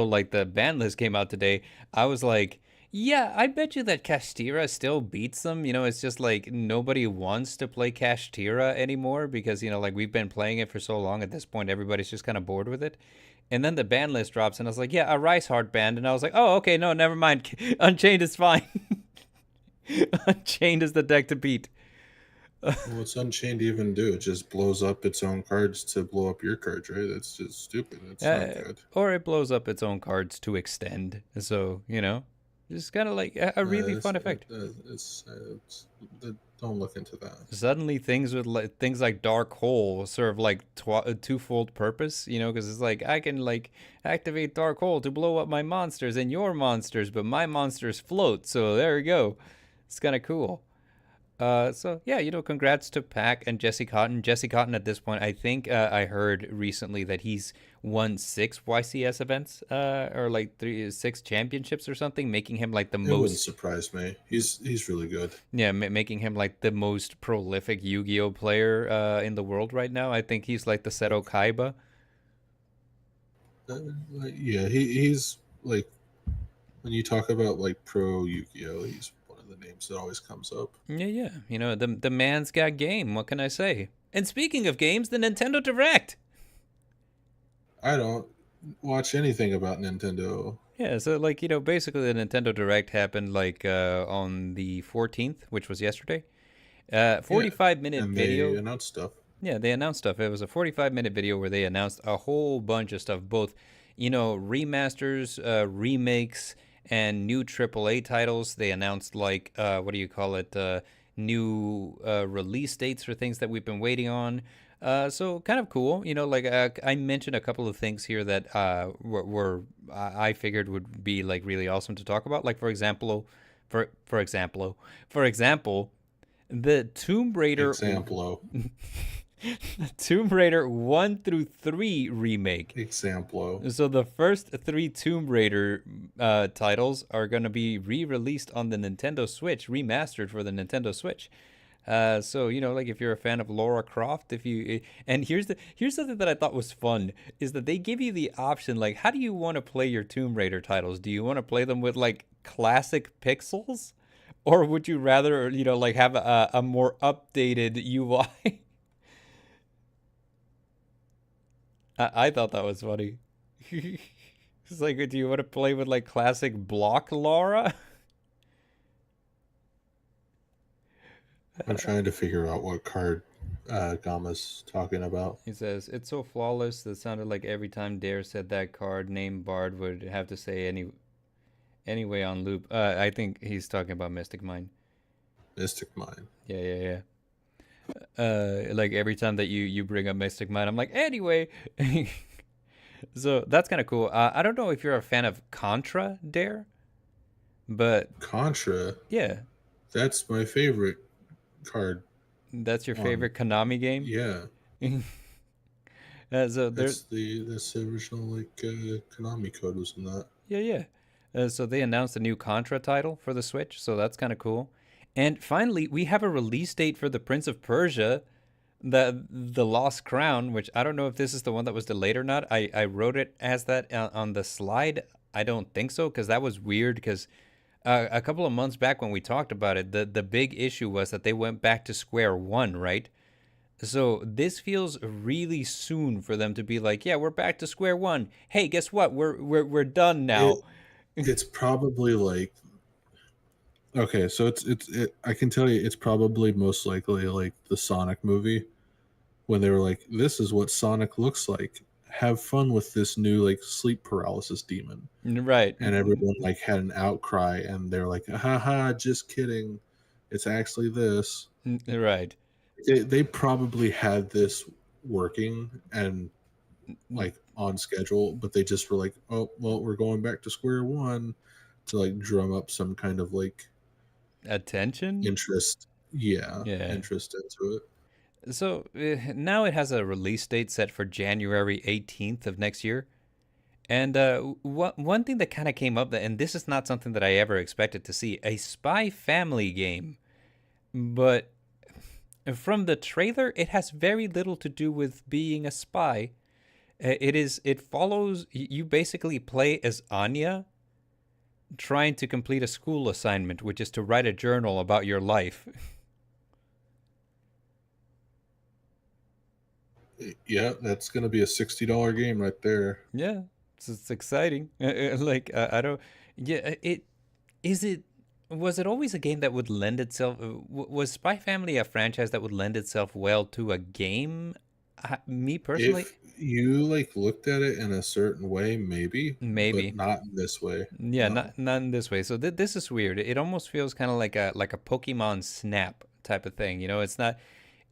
like the ban list came out today, I was like, yeah, I bet you that Kashtira still beats them. You know, it's just like nobody wants to play Kashtira anymore because, you know, like we've been playing it for so long at this point, everybody's just kind of bored with it. And then the ban list drops, and I was like, yeah, a Rice Heart band. And I was like, oh, okay, no, never mind. Unchained is fine. Unchained is the deck to beat. What's Unchained even do? It just blows up its own cards to blow up your cards, right? That's just stupid. That's not good. Or it blows up its own cards to extend. So, you know, just kind of like a really fun effect. Don't look into that. Suddenly, things like Dark Hole serve like a twofold purpose, you know, because it's like I can like activate Dark Hole to blow up my monsters and your monsters, but my monsters float. So there we go. It's kind of cool. So yeah, you know, congrats to Pac and Jesse Cotton. Jesse Cotton at this point, I think I heard recently that he's won 6 YCS events, or like 6 championships or something, making him like the It wouldn't most. surprise me. He's really good. Yeah, making him like the most prolific Yu-Gi-Oh player in the world right now. I think he's like the Seto Kaiba. Yeah, he's like when you talk about like pro Yu-Gi-Oh, he's one of the names that always comes up. Yeah, yeah. You know, the man's got game. What can I say? And speaking of games, the Nintendo Direct. I don't watch anything about Nintendo. Yeah, so like, you know, basically the Nintendo Direct happened like on the 14th, which was yesterday. Yeah, 45-minute and they video. announced stuff. Yeah, they announced stuff. It was a 45-minute video where they announced a whole bunch of stuff, both, you know, remasters, remakes, and new AAA titles. They announced like what do you call it? New release dates for things that we've been waiting on. So kind of cool, you know. Like I mentioned a couple of things here that were I figured would be like really awesome to talk about. Like for example, the Tomb Raider Examplo. Tomb Raider 1 through 3 remake. Examplo. So the first 3 Tomb Raider titles are going to be re-released on the Nintendo Switch, remastered for the Nintendo Switch. So you know, like if you're a fan of Lara Croft, if you and here's something that I thought was fun is that they give you the option like, how do you want to play your Tomb Raider titles? Do you want to play them with like classic pixels, or would you rather, you know, like have a more updated UI? I thought that was funny. It's like, do you want to play with like classic block Laura? I'm trying to figure out what card Gama's talking about. He says, it's so flawless that sounded like every time Dare said that card name Bard would have to say anyway on loop. I think he's talking about Mystic Mine. Mystic Mine. Yeah. Like every time that you bring up Mystic Mine, I'm like, anyway. So that's kind of cool. I don't know if you're a fan of Contra, Dare, but Contra. yeah, That's my favorite card. that's your favorite Konami game. Yeah. So That's the original like Konami code was in that. yeah. So they announced a new Contra title for the Switch, so that's kind of cool. And finally, we have a release date for the Prince of Persia, the Lost Crown, which I don't know if this is the one that was delayed or not. I wrote it as that on the slide. I don't think so, because that was weird. Because a couple of months back when we talked about it, the big issue was that they went back to square one, right? So this feels really soon for them to be like, yeah, we're back to square one. Hey, guess what? We're done now. It's probably like okay, so I can tell you it's probably most likely like the Sonic movie when they were like, this is what Sonic looks like. Have fun with this new like sleep paralysis demon. Right. And everyone like had an outcry and they're like, haha, just kidding. It's actually this. Right. They probably had this working and like on schedule, but they just were like, oh well, we're going back to square one to like drum up some kind of like Attention? interest. Yeah. Yeah. Interest into it. So now it has a release date set for January 18th of next year. And one thing that kind of came up, and this is not something that I ever expected to see, a Spy Family game. But from the trailer, it has very little to do with being a spy. It follows, you basically play as Anya trying to complete a school assignment, which is to write a journal about your life. Yeah, that's gonna be a $60 game right there. Yeah, it's exciting. Like I don't. Yeah, it is it. Was it always a game that would lend itself? Was Spy Family a franchise that would lend itself well to a game? Me personally, If you like looked at it in a certain way, maybe, but maybe. not in this way. Yeah, No. not in this way. So this is weird. It almost feels kind of like a Pokemon Snap type of thing. You know, it's not.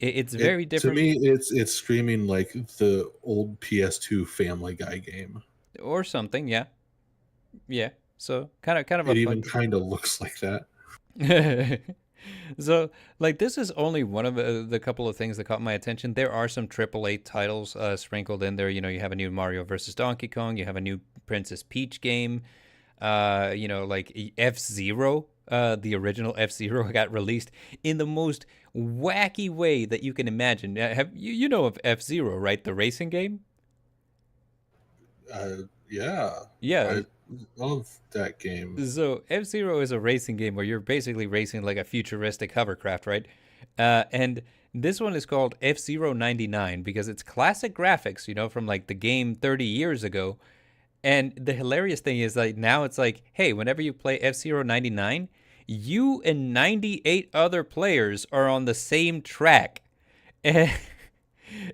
It's very To different. me, it's screaming like the old PS2 Family Guy game. Or something. Yeah, yeah. So kind of a It fun even kind of looks like that. So, like, this is only one of the couple of things that caught my attention. There are some AAA titles sprinkled in there. You know, you have a new Mario versus Donkey Kong. You have a new Princess Peach game. You know, like F-Zero, the original F-Zero got released in the most wacky way that you can imagine. Have you know of F-Zero, right? The racing game? Yeah, Yeah. I love that game. So F-Zero is a racing game where you're basically racing like a futuristic hovercraft, right? And this one is called F-Zero 99 because it's classic graphics, from like the game 30 years ago. And the hilarious thing is like now it's like, hey, whenever you play F-Zero 99, you and 98 other players are on the same track. And,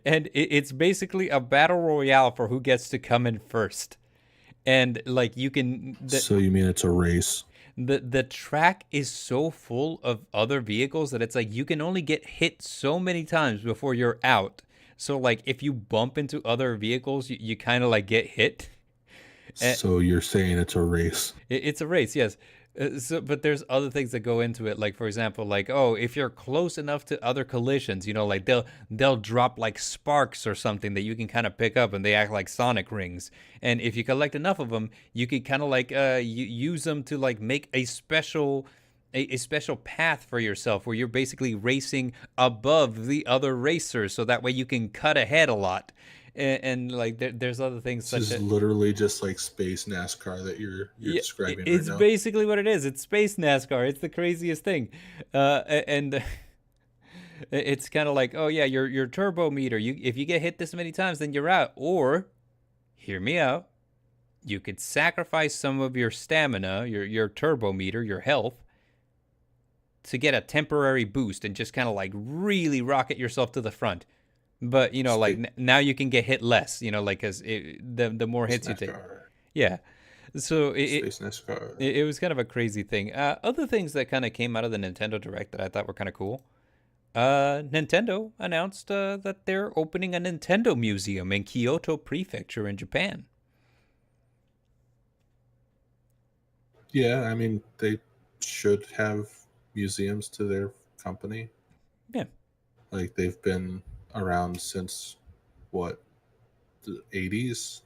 and it's basically a battle royale for who gets to come in first. And like you can So you mean it's a race? the track is so full of other vehicles that it's like you can only get hit so many times before you're out. So like if you bump into other vehicles, you kind of like get hit. So you're saying it's a race? It's a race, yes. But there's other things that go into it. Like for example, like if you're close enough to other collisions, like they'll drop like sparks or something that you can kind of pick up, and they act like sonic rings. And if you collect enough of them, you can kind of like use them to like make a special path for yourself where you're basically racing above the other racers, so that way you can cut ahead a lot. And like there's other things This such is as literally just like space NASCAR that you're yeah, describing right it's now. basically what it is. It's space NASCAR. It's the craziest thing, and it's kind of like, oh yeah, your turbo meter. If you get hit this many times, then you're out. Or, hear me out. You could sacrifice some of your stamina, your turbo meter, your health, to get a temporary boost and just kind of like really rocket yourself to the front. But like now you can get hit less. Like because the more hits you take, NASCAR. yeah. So Space NASCAR. it was kind of a crazy thing. Other things that kind of came out of the Nintendo Direct that I thought were kind of cool. Nintendo announced that they're opening a Nintendo museum in Kyoto Prefecture in Japan. Yeah, I mean they should have museums to their company. Yeah. Like they've been around since what, the 80s,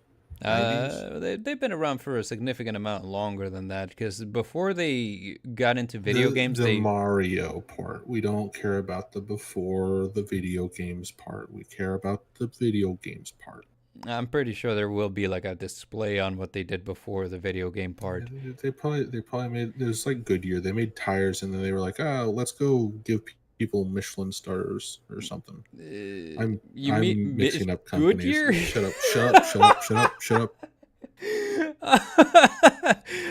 90s. They've been around for a significant amount longer than that because before they got into video games, The Mario part. We don't care about the before the video games part. We care about the video games part. I'm pretty sure there will be like a display on what they did before the video game part. They probably made, it was like Goodyear. They made tires and then they were like, oh, let's go give people Michelin stars or something. I'm mixing up companies. Goodyear? Shut up.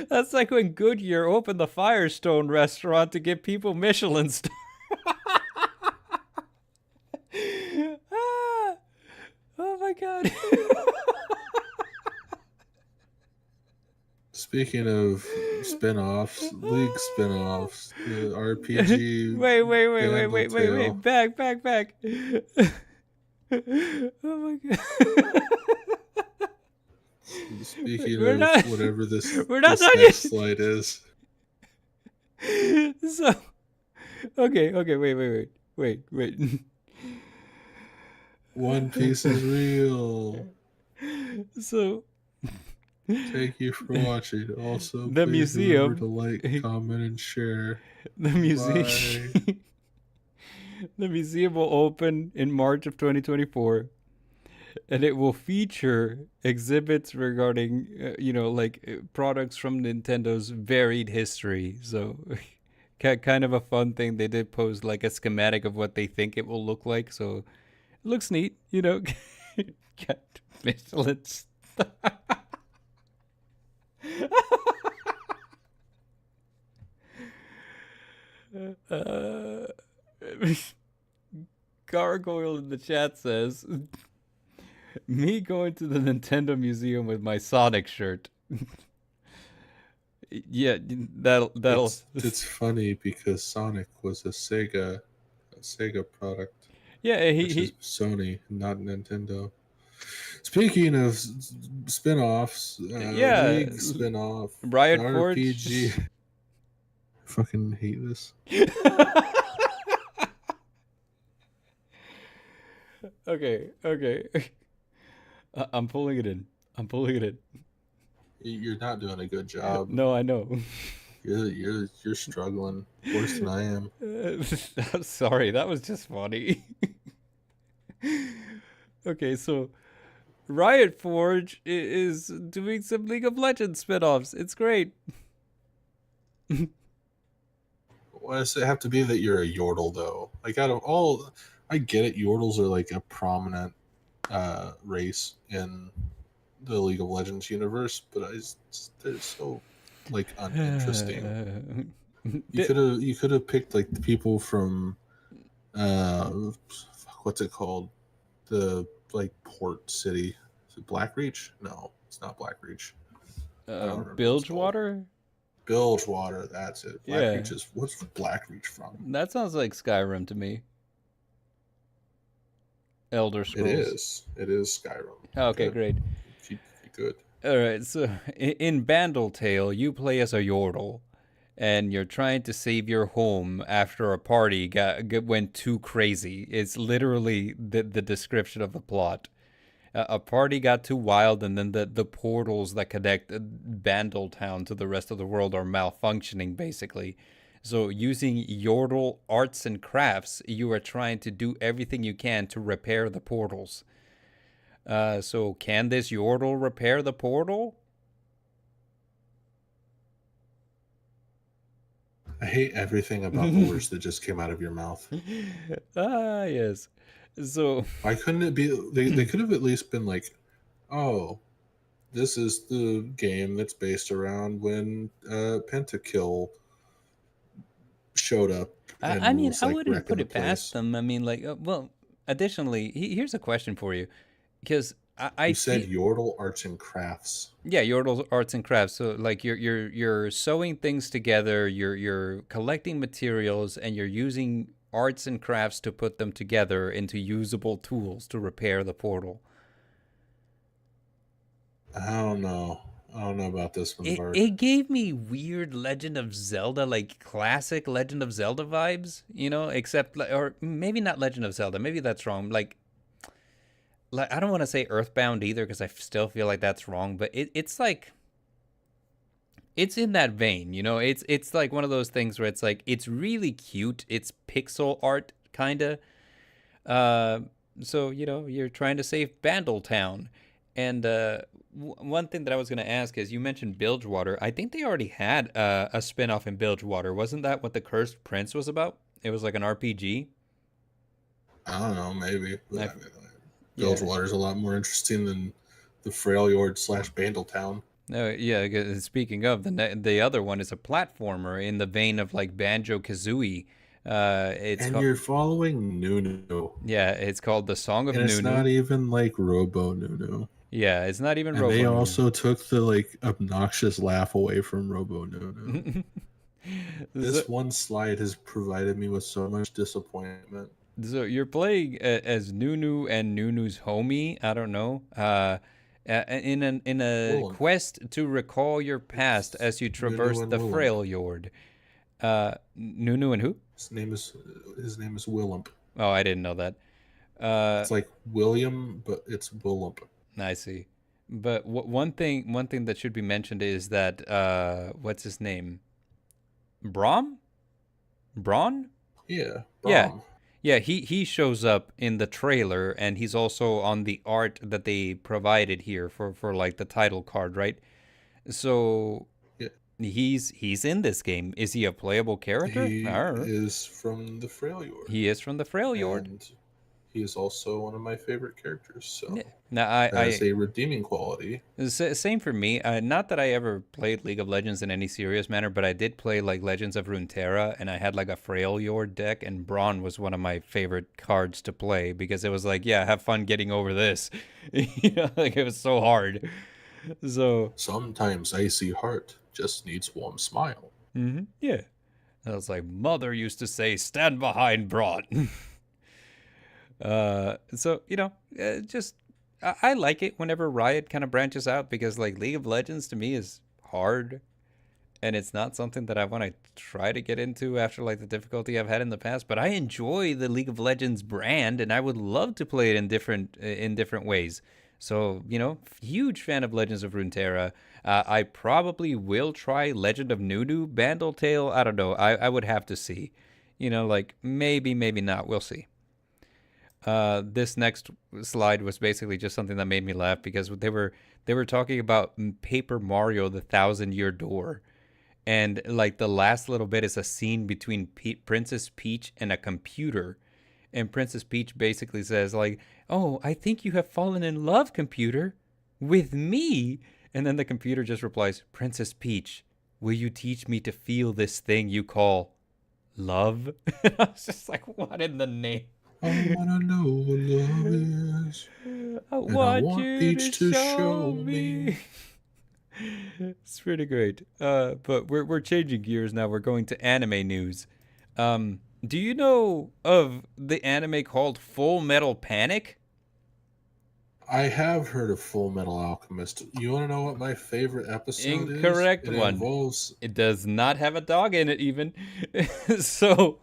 That's like when Goodyear opened the Firestone restaurant to give people Michelin stars. Oh my god. Speaking of spin-offs, League spin-offs, the RPG. Wait. Back. Oh my god. Speaking We're of not- whatever this, we're not this done next yet. slide is. So, okay, wait. One Piece is real. So, Thank you for watching. Also, The please museum- remember to like, comment, and share. the museum, the museum will open in March of 2024, and it will feature exhibits regarding, products from Nintendo's varied history. So, kind of a fun thing. They did post like a schematic of what they think it will look like. So, it looks neat. Got Michelin. Gargoyle in the chat says, "Me going to the Nintendo Museum with my Sonic shirt." Yeah, that'll. It's funny because Sonic was a Sega product, Yeah, which is Sony, not Nintendo. Speaking of spin-offs, Yeah, League spin-off, Riot RPG. Forge. I fucking hate this. Okay. I'm pulling it in. You're not doing a good job. No, I know. You're struggling worse than I am. I'm sorry, that was just funny. Okay, so Riot Forge is doing some League of Legends spinoffs. It's great. Why does it have to be that you're a Yordle though? Like out of all, I get it. Yordles are like a prominent race in the League of Legends universe, but they're so like uninteresting. You could have picked like the people from uh what's it called, the like port city. Is it Blackreach? No, it's not Blackreach. I don't remember what it's called. Bilgewater? Bilgewater, that's it. Yeah. Blackreach is, what's Blackreach from? That sounds like Skyrim to me. Elder Scrolls. It is Skyrim. Okay, Good. great. Keep good. All right, so in Bandle Tale, you play as a Yordle, and you're trying to save your home after a party went too crazy. It's literally the description of the plot. A party got too wild, and then the portals that connect Bandle Town to the rest of the world are malfunctioning, basically. So, using Yordle arts and crafts, you are trying to do everything you can to repair the portals. So, can this Yordle repair the portal? I hate everything about the words that just came out of your mouth. Yes. So, Why couldn't it be? They could have at least been like, oh, this is the game that's based around when Pentakill showed up. And I mean, was, I like, wouldn't wrecking put the it past place. them. I mean, like, well, additionally, here's a question for you. Because I You said feel, Yordle Arts and Crafts. yeah, Yordle arts and crafts. So like you're sewing things together, you're collecting materials, and you're using arts and crafts to put them together into usable tools to repair the portal. I don't know. I don't know about this one, Bart. It gave me weird Legend of Zelda, like classic Legend of Zelda vibes, you know, except or maybe not Legend of Zelda, maybe that's wrong. Like I don't want to say Earthbound either because I still feel like that's wrong, but it's like it's in that vein, you know. It's like one of those things where it's like it's really cute. It's pixel art kind of. Uh, so you know you're trying to save Bandle Town, and one thing that I was gonna ask is you mentioned Bilgewater. I think they already had a spinoff in Bilgewater. Wasn't that what the Cursed Prince was about? It was like an RPG. I don't know, maybe. But I, I mean, yeah. Bilgewater's a lot more interesting than the Freljord / Bandletown. No, yeah. Speaking of the other one is a platformer in the vein of like Banjo Kazooie. It's And called you're following Nunu. yeah, it's called the Song of And it's not Nunu. even like Robo Nunu. Yeah, it's not even And they Robo Nunu. also took the like obnoxious laugh away from Robo Nunu. This one slide has provided me with so much disappointment. So you're playing as Nunu and Nunu's homie. I don't know. In a Willem. quest to recall your past as you Nunu traverse and the Willem. Freljord. Nunu and who? His name is Willem. Oh, I didn't know that. It's like William, but it's Willem. I see. But one thing that should be mentioned is that what's his name? Braum? Braun? Yeah, Yeah. Braum. Yeah, he shows up in the trailer and he's also on the art that they provided here for like the title card, right? So Yeah. he's in this game. Is he a playable character? He Arr. is from the Freljord. He is from the Freljord. And he is also one of my favorite characters. So Yeah. Now has a redeeming quality. same for me. Not that I ever played League of Legends in any serious manner, but I did play like Legends of Runeterra, and I had like a Freljord deck, and Braun was one of my favorite cards to play because it was like, yeah, have fun getting over this. You know, like it was so hard. So Sometimes icy heart just needs warm smile. yeah, I was like, mother used to say, stand behind Braun. So you know, just I like it whenever Riot kind of branches out because like League of Legends to me is hard, and it's not something that I want to try to get into after like the difficulty I've had in the past. But I enjoy the League of Legends brand, and I would love to play it in different ways. So you know, huge fan of Legends of Runeterra. I probably will try Legend of Nunu Bandle Tale. I don't know. I would have to see. You know, like maybe not. We'll see. This next slide was basically just something that made me laugh because they were talking about Paper Mario: The Thousand Year Door, and like the last little bit is a scene between Princess Peach and a computer, and Princess Peach basically says like, "Oh, I think you have fallen in love, computer, with me." And then the computer just replies, "Princess Peach, will you teach me to feel this thing you call love?" And I was just like, "What in the name?" I wanna know what love is, I and I want want you to Peach to show show me. me. It's pretty great. But we're changing gears now. We're going to anime news. Do you know of the anime called Full Metal Panic? I have heard of Full Metal Alchemist. You want to know what my favorite episode is? Incorrect It one. involves. It does not have a dog in it, even. So,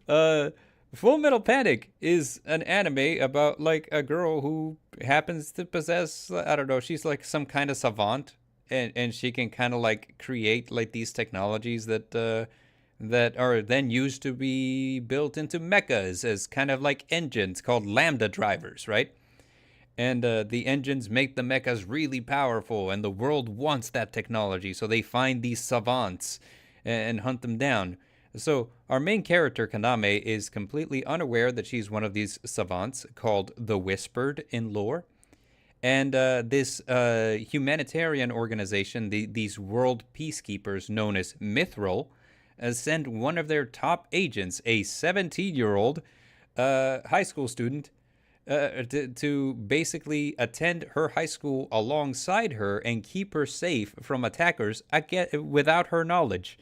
uh, Full Metal Panic is an anime about like a girl who happens to possess, I don't know, she's like some kind of savant, and she can kind of like create like these technologies that are then used to be built into mechas as kind of like engines called lambda drivers, right? And the engines make the mechas really powerful, and the world wants that technology, so they find these savants and hunt them down. So our main character, Kaname, is completely unaware that she's one of these savants called the Whispered in lore. And this humanitarian organization, these world peacekeepers known as Mithril, send one of their top agents, a 17-year-old high school student, to basically attend her high school alongside her and keep her safe from attackers without her knowledge.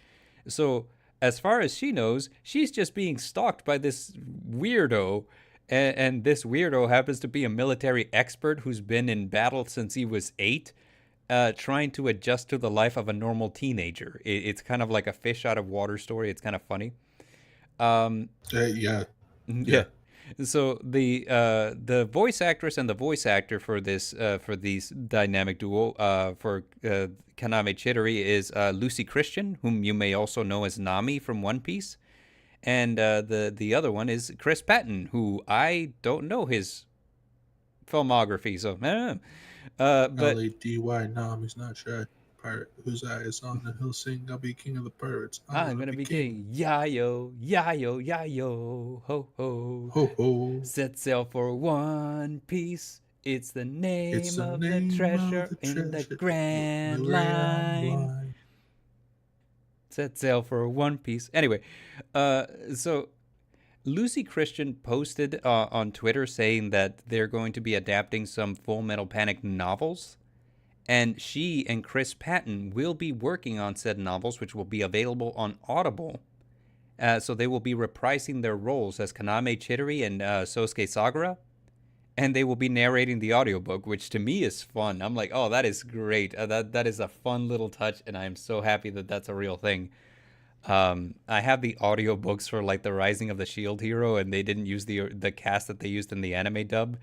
So, as far as she knows, she's just being stalked by this weirdo. And this weirdo happens to be a military expert who's been in battle since he was 8, trying to adjust to the life of a normal teenager. It's kind of like a fish out of water story. It's kind of funny. Yeah, Yeah. So the voice actress and the voice actor for this for these dynamic duo for Kaname Chidori is Lucy Christian, whom you may also know as Nami from One Piece, and the other one is Chris Patton, who I don't know his filmography, so but Lady Nami's not shy. Pirate whose eye is on the hill sing. I'll be king of the pirates. I I'm wanna gonna be be king. king. Yayo, yayo, yayo, ho ho. Ho ho! Set sail for One Piece. It's the It's name the of the name of treasure the in the treasure. The Grand Grand Line. Line. Set sail for One Piece. Anyway, so Lucy Christian posted on Twitter saying that they're going to be adapting some Full Metal Panic novels. And she and Chris Patton will be working on said novels, which will be available on Audible. So they will be reprising their roles as Kaname Chidori and Sosuke Sagura. And they will be narrating the audiobook, which to me is fun. I'm like, oh, that is great. That is a fun little touch, and I am so happy that that's a real thing. I have the audiobooks for like the Rising of the Shield Hero, and they didn't use the cast that they used in the anime dub,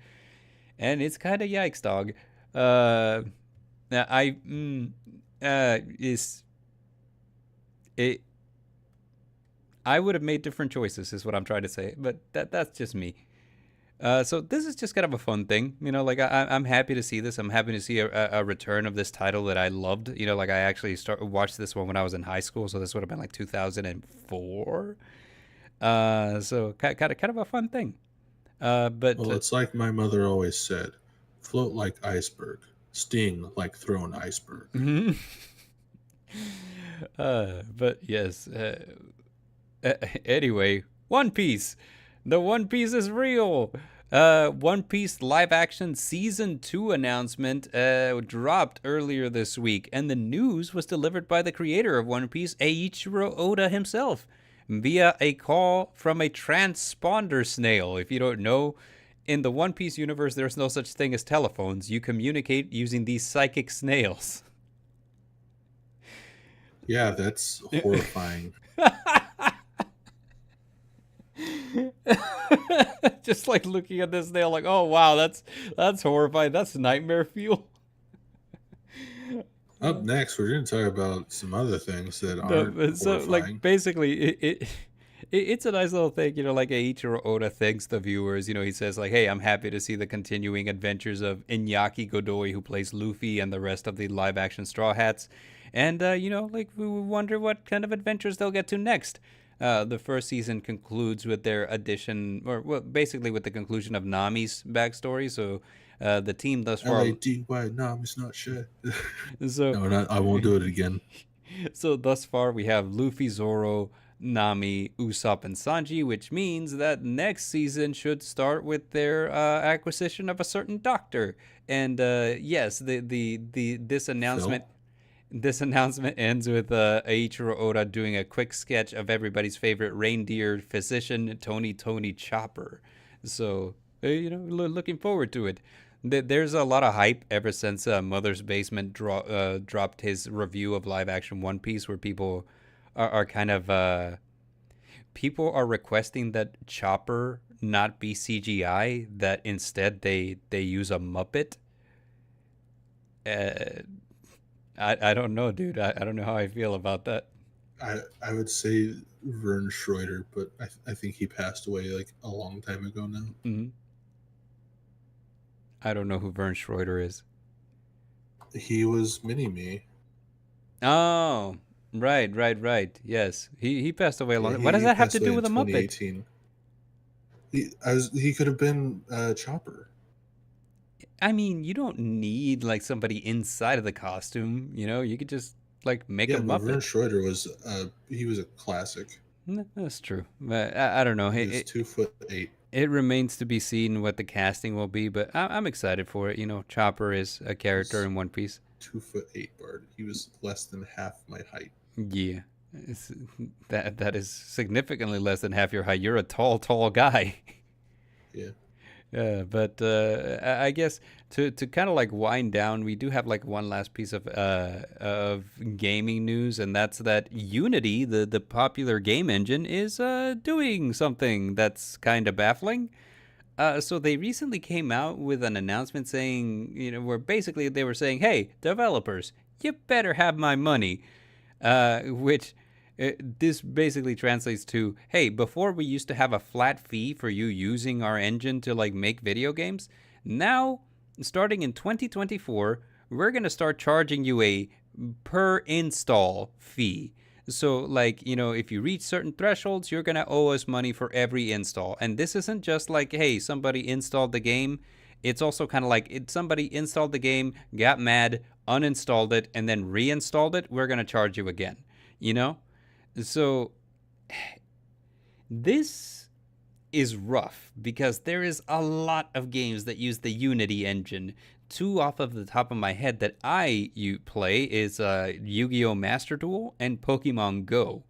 and it's kind of yikes, dog. I is it. I would have made different choices, is what I'm trying to say, but that's just me. So this is just kind of a fun thing, you know. Like I'm happy to see this. I'm happy to see a return of this title that I loved. You know, like I actually watched this one when I was in high school, so this would have been like 2004. So kind of a fun thing. But Well, it's like my mother always said: float like iceberg, sting like thrown iceberg. but yes. Anyway, One Piece. The One Piece is real. One Piece live action season 2 announcement dropped earlier this week, and the news was delivered by the creator of One Piece, Eiichiro Oda himself, via a call from a transponder snail. If you don't know, in the One Piece universe, there's no such thing as telephones. You communicate using these psychic snails. Yeah, that's horrifying. Just like looking at this snail, like, oh wow, that's horrifying. That's nightmare fuel. Up next, we're going to talk about some other things that aren't So horrifying. like basically, it's a nice little thing, like Eiichiro Oda thanks the viewers. He says like, "Hey, I'm happy to see the continuing adventures of Iñaki Godoy, who plays Luffy, and the rest of the live-action Straw Hats." And like we wonder what kind of adventures they'll get to next. The first season concludes with their addition, or well, basically with the conclusion of Nami's backstory. So the team thus far, LADY, Nami's not shit. so No, I won't do it again. So thus far we have Luffy, Zoro, Nami, Usopp, and Sanji, which means that next season should start with their acquisition of a certain doctor. And yes, this announcement. Phil? This announcement ends with Eiichiro Oda doing a quick sketch of everybody's favorite reindeer physician, Tony Chopper. So, looking forward to it. There's a lot of hype ever since Mother's Basement dropped his review of live action One Piece, where people are kind of people are requesting that Chopper not be CGI, that instead they use a Muppet. I don't know, dude. I don't know how I feel about that. I would say Vern Schroeder, but I think he passed away like a long time ago now. Mm-hmm. I don't know who Vern Schroeder is. He was Mini-Me. Oh, right. Yes, he passed away a long. Yeah, What does that have passed to do away with a in Muppet? 2018. He could have been Chopper. I mean, you don't need like somebody inside of the costume. You could just like make a but Vern Muppet. Schroeder was he was a classic. That's true. But I don't know. He was 2'8". It remains to be seen what the casting will be, but I'm excited for it. Chopper is a character in One Piece. 2'8", Bard. He was less than half my height. Yeah, that is significantly less than half your height. You're a tall guy. Yeah. But I guess to kind of like wind down, we do have like one last piece of gaming news, and that's that Unity, the popular game engine, is doing something that's kind of baffling. So they recently came out with an announcement saying, where basically they were saying, "Hey, developers, you better have my money," which. This basically translates to, hey, before we used to have a flat fee for you using our engine to like make video games. Now, starting in 2024, we're going to start charging you a per install fee. So like, if you reach certain thresholds, you're going to owe us money for every install. And this isn't just like, hey, somebody installed the game. It's also kind of like somebody installed the game, got mad, uninstalled it, and then reinstalled it. We're going to charge you again, So this is rough because there is a lot of games that use the Unity engine. Two off of the top of my head that I play is Yu-Gi-Oh! Master Duel and Pokemon Go.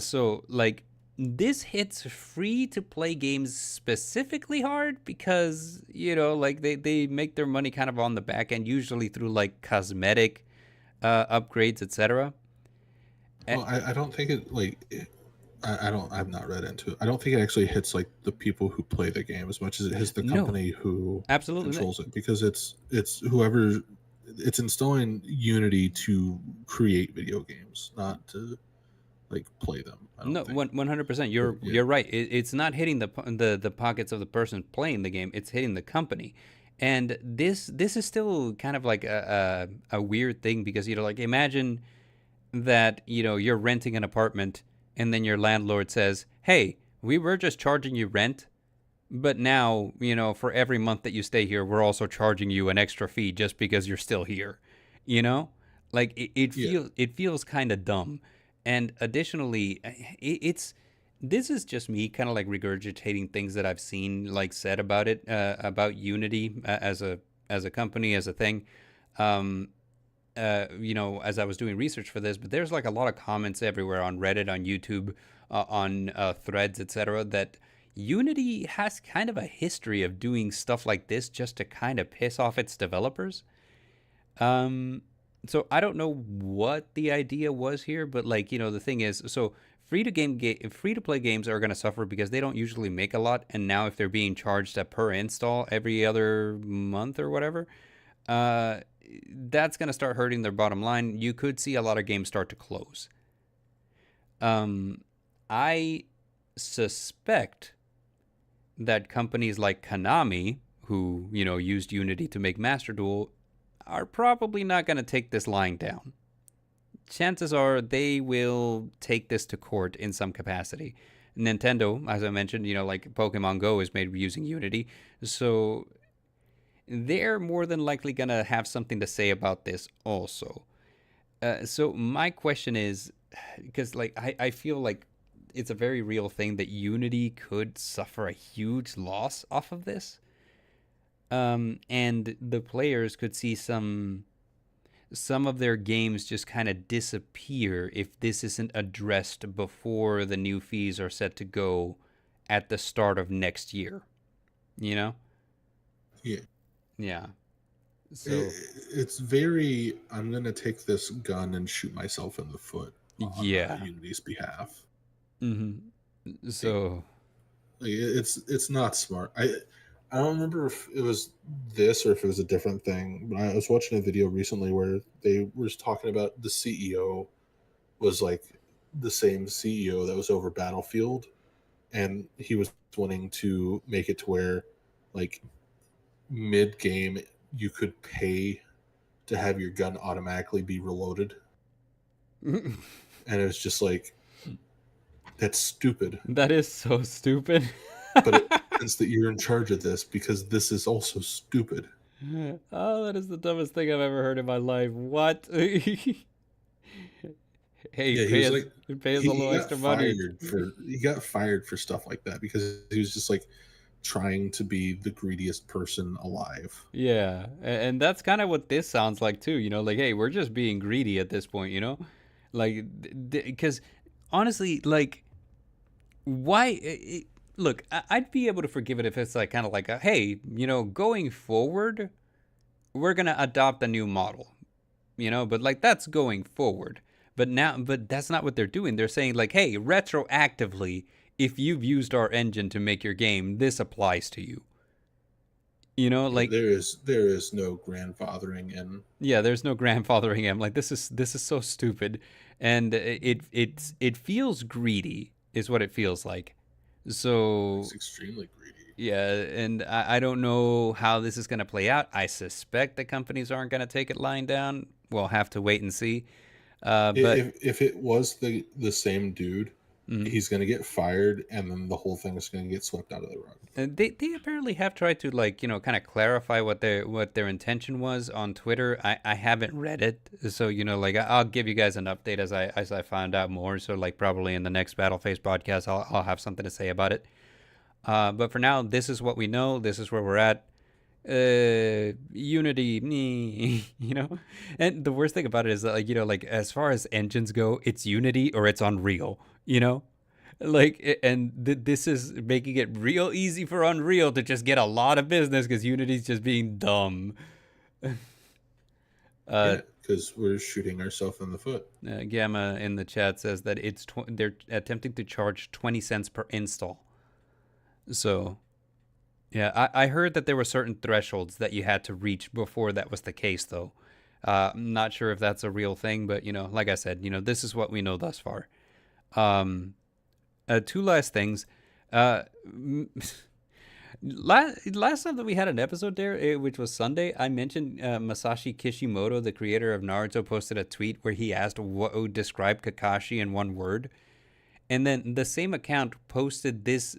So like this hits free to play games specifically hard because like they make their money kind of on the back end, usually through like cosmetic upgrades, etc. Well, I don't think it I've not read into it. I don't think it actually hits like the people who play the game as much as it hits the company who absolutely controls it, because it's whoever it's installing Unity to create video games, not to like play them. No, 100%. You're right. It's not hitting the pockets of the person playing the game. It's hitting the company. And this is still kind of like a weird thing because like imagine that you're renting an apartment and then your landlord says, "Hey, we were just charging you rent, but now for every month that you stay here, we're also charging you an extra fee just because you're still here." Like it feels kind of dumb. And additionally, this is just me kind of like regurgitating things that I've seen like said about it, about Unity as a company, as a thing. As I was doing research for this, but there's like a lot of comments everywhere on Reddit, on YouTube, on threads, etc., that Unity has kind of a history of doing stuff like this just to kind of piss off its developers. So I don't know what the idea was here, but like, the thing is, so free to play games are going to suffer because they don't usually make a lot. And now if they're being charged a per install every other month or whatever, that's going to start hurting their bottom line. You could see a lot of games start to close. I suspect that companies like Konami, who, used Unity to make Master Duel, are probably not going to take this lying down. Chances are they will take this to court in some capacity. Nintendo, as I mentioned, like Pokemon Go is made using Unity. So they're more than likely going to have something to say about this also. So my question is, because like I feel like it's a very real thing that Unity could suffer a huge loss off of this. And the players could see some of their games just kind of disappear if this isn't addressed before the new fees are set to go at the start of next year. You know? Yeah. Yeah. So It's very, I'm going to take this gun and shoot myself in the foot on Unity's behalf. Mm-hmm. So it's not smart. I don't remember if it was this or if it was a different thing, but I was watching a video recently where they were talking about the CEO was like the same CEO that was over Battlefield, and he was wanting to make it to where like mid game you could pay to have your gun automatically be reloaded. And it was just like, that's stupid. That is so stupid. But it means that you're in charge of this because this is also stupid. Oh, that is the dumbest thing I've ever heard in my life. What? Hey, Yeah, pay us a little extra money. He got fired for stuff like that because he was just like trying to be the greediest person alive. Yeah, and that's kind of what this sounds like too. Like, hey, we're just being greedy at this point. Like, because honestly, like, why? Look, I'd be able to forgive it if it's like kind of like, hey, going forward, we're gonna adopt a new model, but like that's going forward. But that's not what they're doing. They're saying like, hey, retroactively, if you've used our engine to make your game, this applies to you. Like there is no grandfathering in. Yeah, there's no grandfathering in. Like this is so stupid, and it feels greedy, is what it feels like. So It's extremely greedy. Yeah, and I don't know how this is going to play out. I suspect the companies aren't going to take it lying down. We'll have to wait and see. But if it was the same dude, he's going to get fired, and then the whole thing is going to get swept out of the rug. And they apparently have tried to like kind of clarify what their intention was on Twitter. I haven't read it, so like I'll give you guys an update as I find out more. So like probably in the next Battle Face podcast, I'll have something to say about it. But for now, this is what we know. This is where we're at. Unity, and the worst thing about it is that like as far as engines go, it's Unity or it's Unreal, like, and this is making it real easy for Unreal to just get a lot of business because Unity's just being dumb. Because we're shooting ourselves in the foot. Gamma in the chat says that they're attempting to charge 20 cents per install. So yeah, I heard that there were certain thresholds that you had to reach before that was the case, though. I'm not sure if that's a real thing, but, like I said, this is what we know thus far. Two last things. Last time that we had an episode there, which was Sunday, I mentioned Masashi Kishimoto, the creator of Naruto, posted a tweet where he asked what would describe Kakashi in one word. And then the same account posted this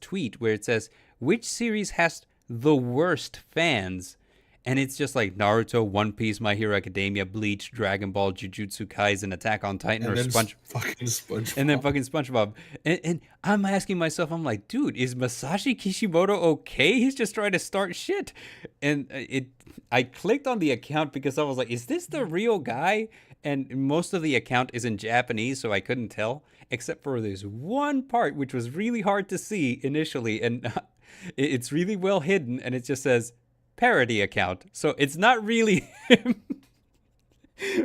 tweet where it says, which series has the worst fans? And it's just like Naruto, One Piece, My Hero Academia, Bleach, Dragon Ball, Jujutsu Kaisen, Attack on Titan, and or fucking SpongeBob. And then fucking SpongeBob. And I'm asking myself, I'm like, dude, is Masashi Kishimoto okay? He's just trying to start shit. And I clicked on the account because I was like, is this the real guy? And most of the account is in Japanese, so I couldn't tell, except for this one part, which was really hard to see initially. And it's really well hidden, and it just says, parody account. So it's not really him.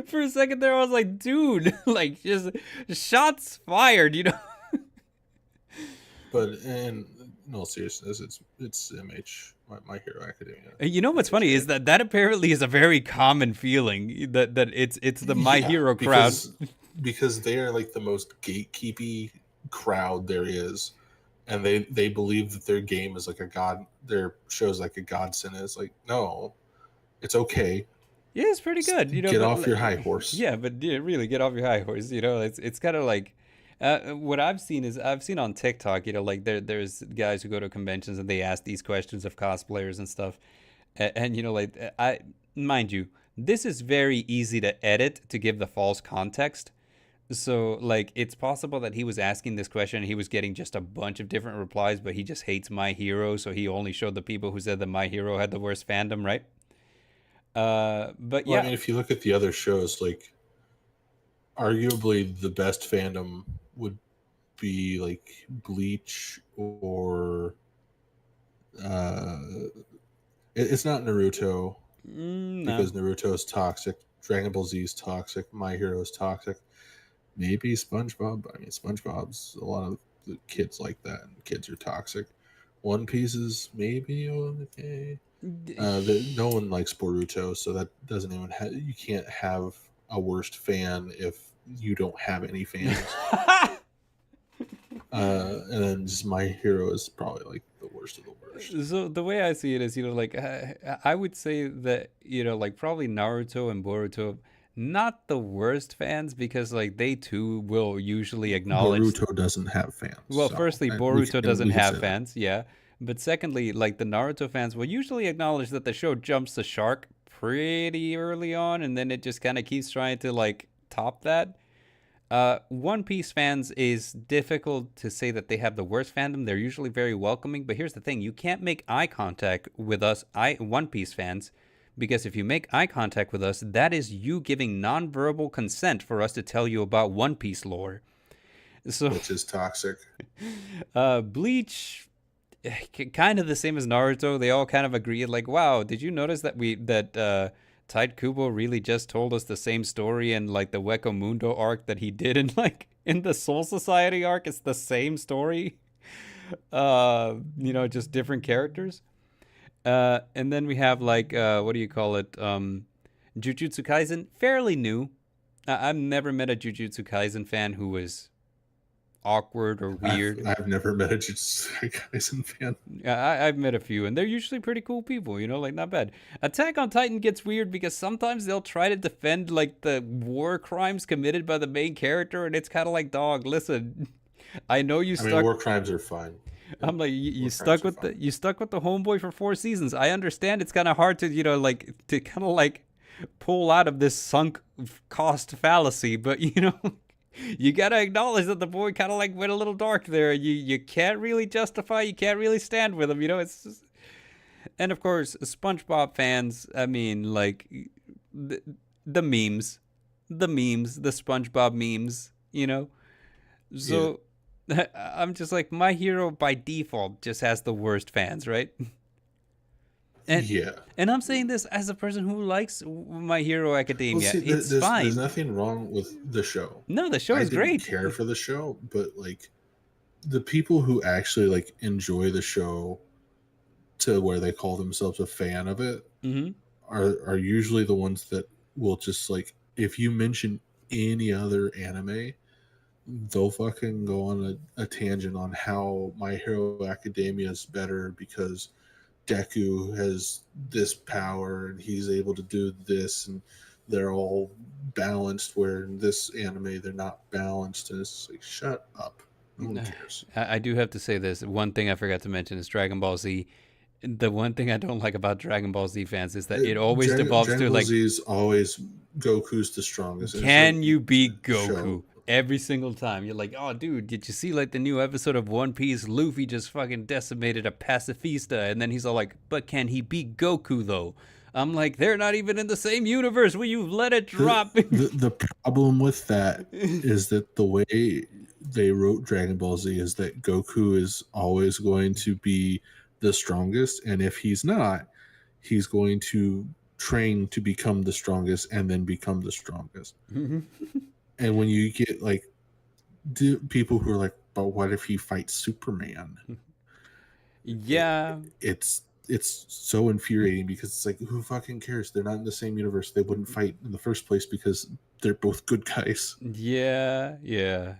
For a second there, I was like, dude, like, just shots fired, But in no seriousness, it's MH, My Hero Academia. You know what's funny is that apparently is a very common feeling that it's the My Hero crowd. because they are like the most gatekeepy crowd there is, and they believe that their game is like a god, their show's like a godsend. It's like, no, it's okay. Yeah, it's pretty good, Get but off your high horse. yeah, but yeah, really get off your high horse. It's kind of like what I've seen is I've seen on TikTok, like there's guys who go to conventions and they ask these questions of cosplayers and stuff, and like I mind you, this is very easy to edit to give the false context. So like it's possible that he was asking this question and he was getting just a bunch of different replies, but he just hates My Hero, so he only showed the people who said that My Hero had the worst fandom, right? But Well, I yeah. mean, if you look at the other shows, like arguably the best fandom would be like Bleach or uh, it's not Naruto No. because Naruto is toxic. Dragon Ball Z is toxic. My Hero is toxic. Maybe SpongeBob. I mean, SpongeBob's a lot of the kids like that, and kids are toxic. One Piece is maybe okay. No one likes Boruto, so that doesn't even you can't have a worst fan if you don't have any fans. And then just My Hero is probably like the worst of the worst. So the way I see it is, like I would say that like probably Naruto and Boruto, not the worst fans because like they too will usually acknowledge. Boruto doesn't have fans. Well, So firstly, Boruto doesn't have fans, yeah. But secondly, like the Naruto fans will usually acknowledge that the show jumps the shark pretty early on, and then it just kind of keeps trying to like top that. One Piece fans is difficult to say that they have the worst fandom. They're usually very welcoming, but here's the thing: you can't make eye contact with us, One Piece fans, because if you make eye contact with us, that is you giving nonverbal consent for us to tell you about One Piece lore. So, which is toxic. Bleach, kind of the same as Naruto. They all kind of agree, like, wow, did you notice that Tide Kubo really just told us the same story in like the Weko Mundo arc that he did in like in the Soul Society arc? It's the same story. Just different characters. And then we have like what do you call it? Jujutsu Kaisen, fairly new. I've never met a Jujutsu Kaisen fan who was awkward or weird. I've never met a Jujutsu Kaisen fan. I've met a few, and they're usually pretty cool people, like not bad. Attack on Titan gets weird because sometimes they'll try to defend like the war crimes committed by the main character, and it's kind of like, dog, listen, I know you stuck. I mean, war crimes are fine. I'm like, you stuck with the homeboy for 4 seasons. I understand it's kind of hard to like to kind of like pull out of this sunk cost fallacy, but you gotta acknowledge that the boy kind of like went a little dark there. You can't really justify, you can't really stand with him. It's just... And of course, SpongeBob fans. I mean, like the memes, the SpongeBob memes. So. Yeah. I'm just like, My Hero by default just has the worst fans, right? And I'm saying this as a person who likes My Hero Academia. Well, see, it's fine. There's nothing wrong with the show. No, the show is great. I didn't care for the show, but like the people who actually like enjoy the show to where they call themselves a fan of it are usually the ones that will just like, if you mention any other anime, they'll fucking go on a tangent on how My Hero Academia is better because Deku has this power and he's able to do this, and they're all balanced, where in this anime they're not balanced. And it's like, shut up. No one cares. I do have to say this. One thing I forgot to mention is Dragon Ball Z. The one thing I don't like about Dragon Ball Z fans is that it always devolves to like... Dragon Ball Z is always Goku's the strongest. Can you beat Goku? Show. Every single time you're like, oh dude, did you see like the new episode of One Piece? Luffy just fucking decimated a pacifista, and then he's all like, but can he beat Goku though? I'm like, they're not even in the same universe. Will you let it drop? The problem with that is that the way they wrote Dragon Ball Z is that Goku is always going to be the strongest, and if he's not, he's going to train to become the strongest and then become the strongest. And when you get like people who are like, but what if he fights Superman? Yeah, it's it's so infuriating because it's like, who fucking cares? They're not in the same universe. They wouldn't fight in the first place because they're both good guys. Yeah, yeah.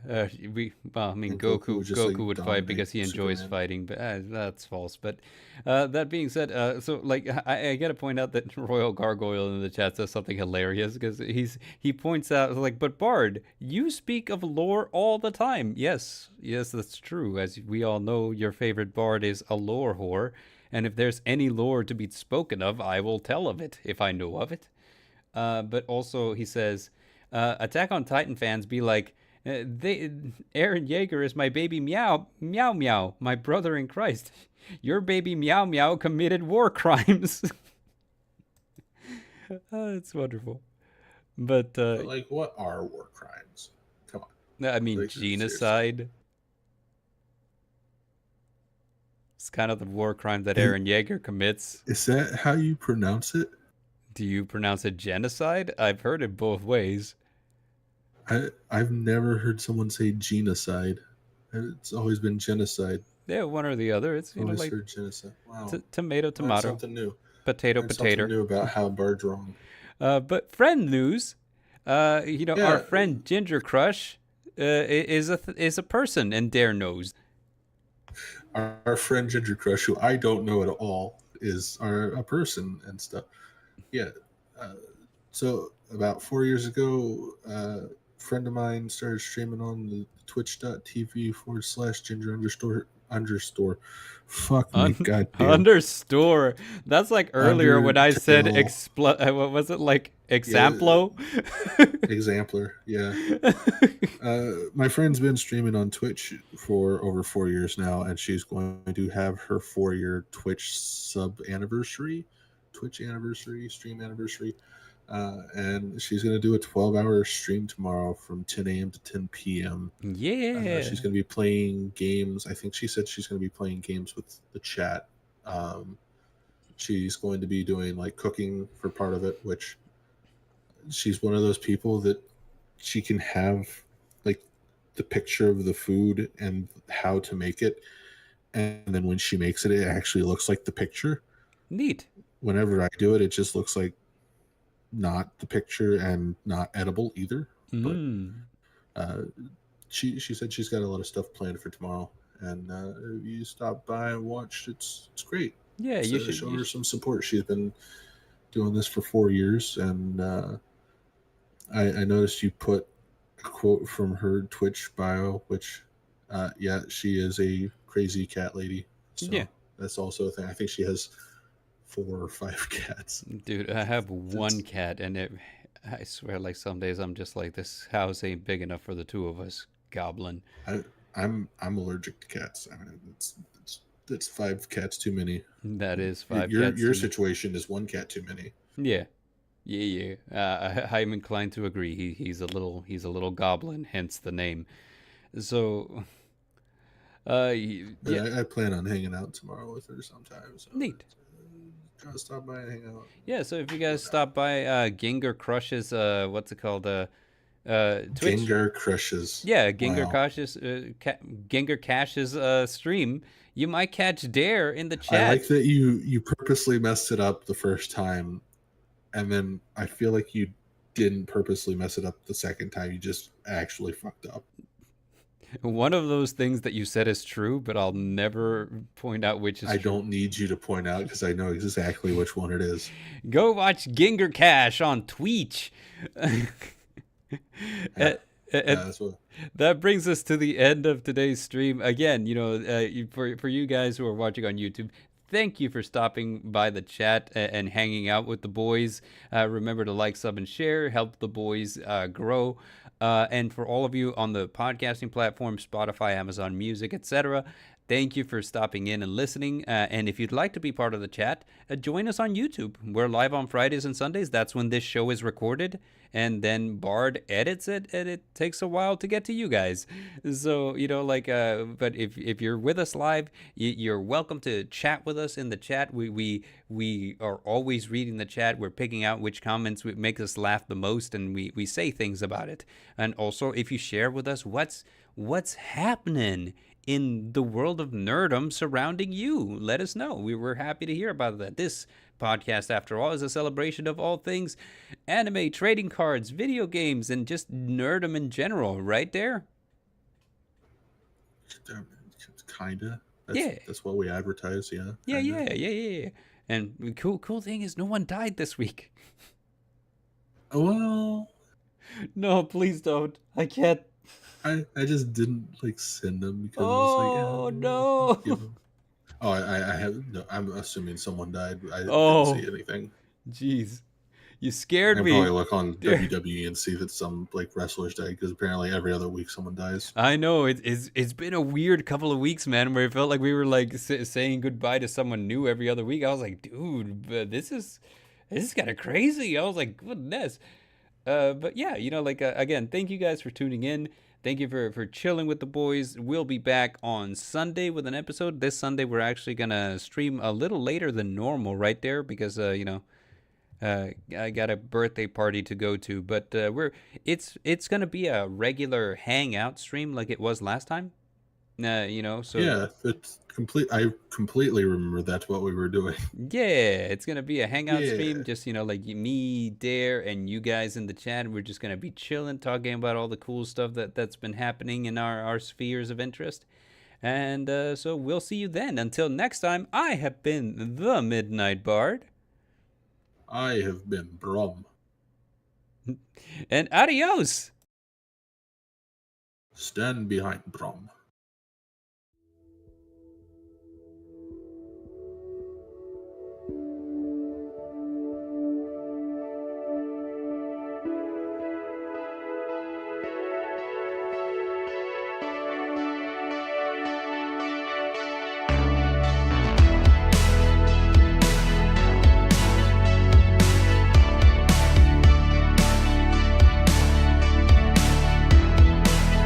Well, I mean, And Goku Goku would just like Goku would fight dominate because he enjoys Superman. fighting, but that's false. But that being said, so like I gotta point out that Royal Gargoyle in the chat says something hilarious because he points out like, but Bard, you speak of lore all the time. Yes, yes, that's true. As we all know, your favorite Bard is a lore whore, and if there's any lore to be spoken of, I will tell of it if I know of it. But also he says, Attack on Titan fans be like, they Aaron Yeager is my baby meow meow meow, my brother in Christ. Your baby meow meow committed war crimes. It's wonderful. But But like, what are war crimes? Come on, I mean, like seriously. genocide. It's kind of the war crime that Aaron Yeager commits. Is that how you pronounce it? Do you pronounce it genocide? I've heard it both ways. I've never heard someone say genocide. It's always been genocide. Yeah, one or the other. It's Always like heard genocide. Wow, tomato, learned tomato, something new. potato, Learned potato. something new about how Bard's wrong. But friend news, our Yeah. friend Ginger Crush is a person, and Dare knows. Our friend Ginger Crush, who I don't know at all, is a person and stuff. Yeah. So about 4 years ago, a friend of mine started streaming on the twitch.tv/ginger_. Fuck me, goddamn. Understore. That's like earlier when I said Undertale. what was it, like Examplo? Exemplar, yeah. My friend's been streaming on Twitch for over 4 years now, and she's going to have her 4-year Twitch stream anniversary. And she's going to do a 12-hour stream tomorrow from 10 a.m. to 10 p.m. Yeah. She's going to be playing games. I think she said she's going to be playing games with the chat. She's going to be doing like cooking for part of it, which she's one of those people that she can have like the picture of the food and how to make it. And then when she makes it, it actually looks like the picture. Neat. Whenever I do it, it just looks like not the picture and not edible either. But she said she's got a lot of stuff planned for tomorrow, and if you stop by and watch, it's great. Yeah, so you should show her some support. She's been doing this for 4 years, and I noticed you put a quote from her Twitch bio, which yeah, she is a crazy cat lady. So Yeah. that's also a thing. I think she has 4 or 5 cats. Dude, I have one cat, and I swear, like some days I'm just like, this house ain't big enough for the two of us. Goblin. I'm allergic to cats. I mean, it's 5 cats too many. That is 5 Your cats. your situation is 1 cat too many. Yeah. I'm inclined to agree. He's a little goblin, hence the name. So, yeah. I plan on hanging out tomorrow with her sometime. So Neat. try to stop by and hang out. Yeah, so if you guys stop by Ginger Crush's what's it called? Twitch. Ginger Crushes. Yeah, Ginger Wow. Cash's Ginger Cash's stream, you might catch Dare in the chat. I like that you purposely messed it up the first time, and then I feel like you didn't purposely mess it up the second time. You just actually fucked up. One of those things that you said is true, but I'll never point out which is I true. don't need you to point out because I know exactly which one it is. Go watch Ginger Cash on Twitch. That's what. That brings us to the end of today's stream. Again, for you guys who are watching on YouTube, thank you for stopping by the chat and hanging out with the boys. Remember to like, sub, and share. Help the boys grow. And for all of you on the podcasting platform, Spotify, Amazon Music, etc., thank you for stopping in and listening. And if you'd like to be part of the chat, join us on YouTube. We're live on Fridays and Sundays. That's when this show is recorded. and then Bard edits it, and it takes a while to get to you guys. So but if you're with us live, you're welcome to chat with us in the chat. We are always reading the chat. We're picking out which comments would make us laugh the most, and we say things about it. And also, if you share with us what's happening in the world of nerdom surrounding you, let us know. We were happy to hear about that. This podcast, after all, is a celebration of all things anime, trading cards, video games, and just nerdom in general, right there? Kinda. Yeah. That's what we advertise. Yeah. Yeah. And cool thing is, no one died this week. Well, No, please don't. I can't. I just didn't send them because Oh, it was no. give them. Oh, I have. No, I'm assuming someone died. I didn't Oh, see anything. jeez. You I scared can me. probably look on Dear. WWE and see that some wrestlers died because apparently every other week someone dies. I know it's been a weird couple of weeks, man, where it felt like we were saying goodbye to someone new every other week. I was like, dude, but this is kind of crazy. I was like, goodness. But yeah, again, thank you guys for tuning in. Thank you for chilling with the boys. We'll be back on Sunday with an episode. This Sunday we're actually gonna stream a little later than normal, right there, because I got a birthday party to go to, but it's gonna be a regular hangout stream like it was last time. So Yeah, it's complete. I completely remember that's what we were doing. yeah, it's gonna be a hangout stream. Yeah. Just like me, Dare, and you guys in the chat. We're just gonna be chilling, talking about all the cool stuff that's been happening in our spheres of interest. And so we'll see you then. Until next time, I have been the Midnight Bard. I have been Brom. And adios! Stand behind Brom.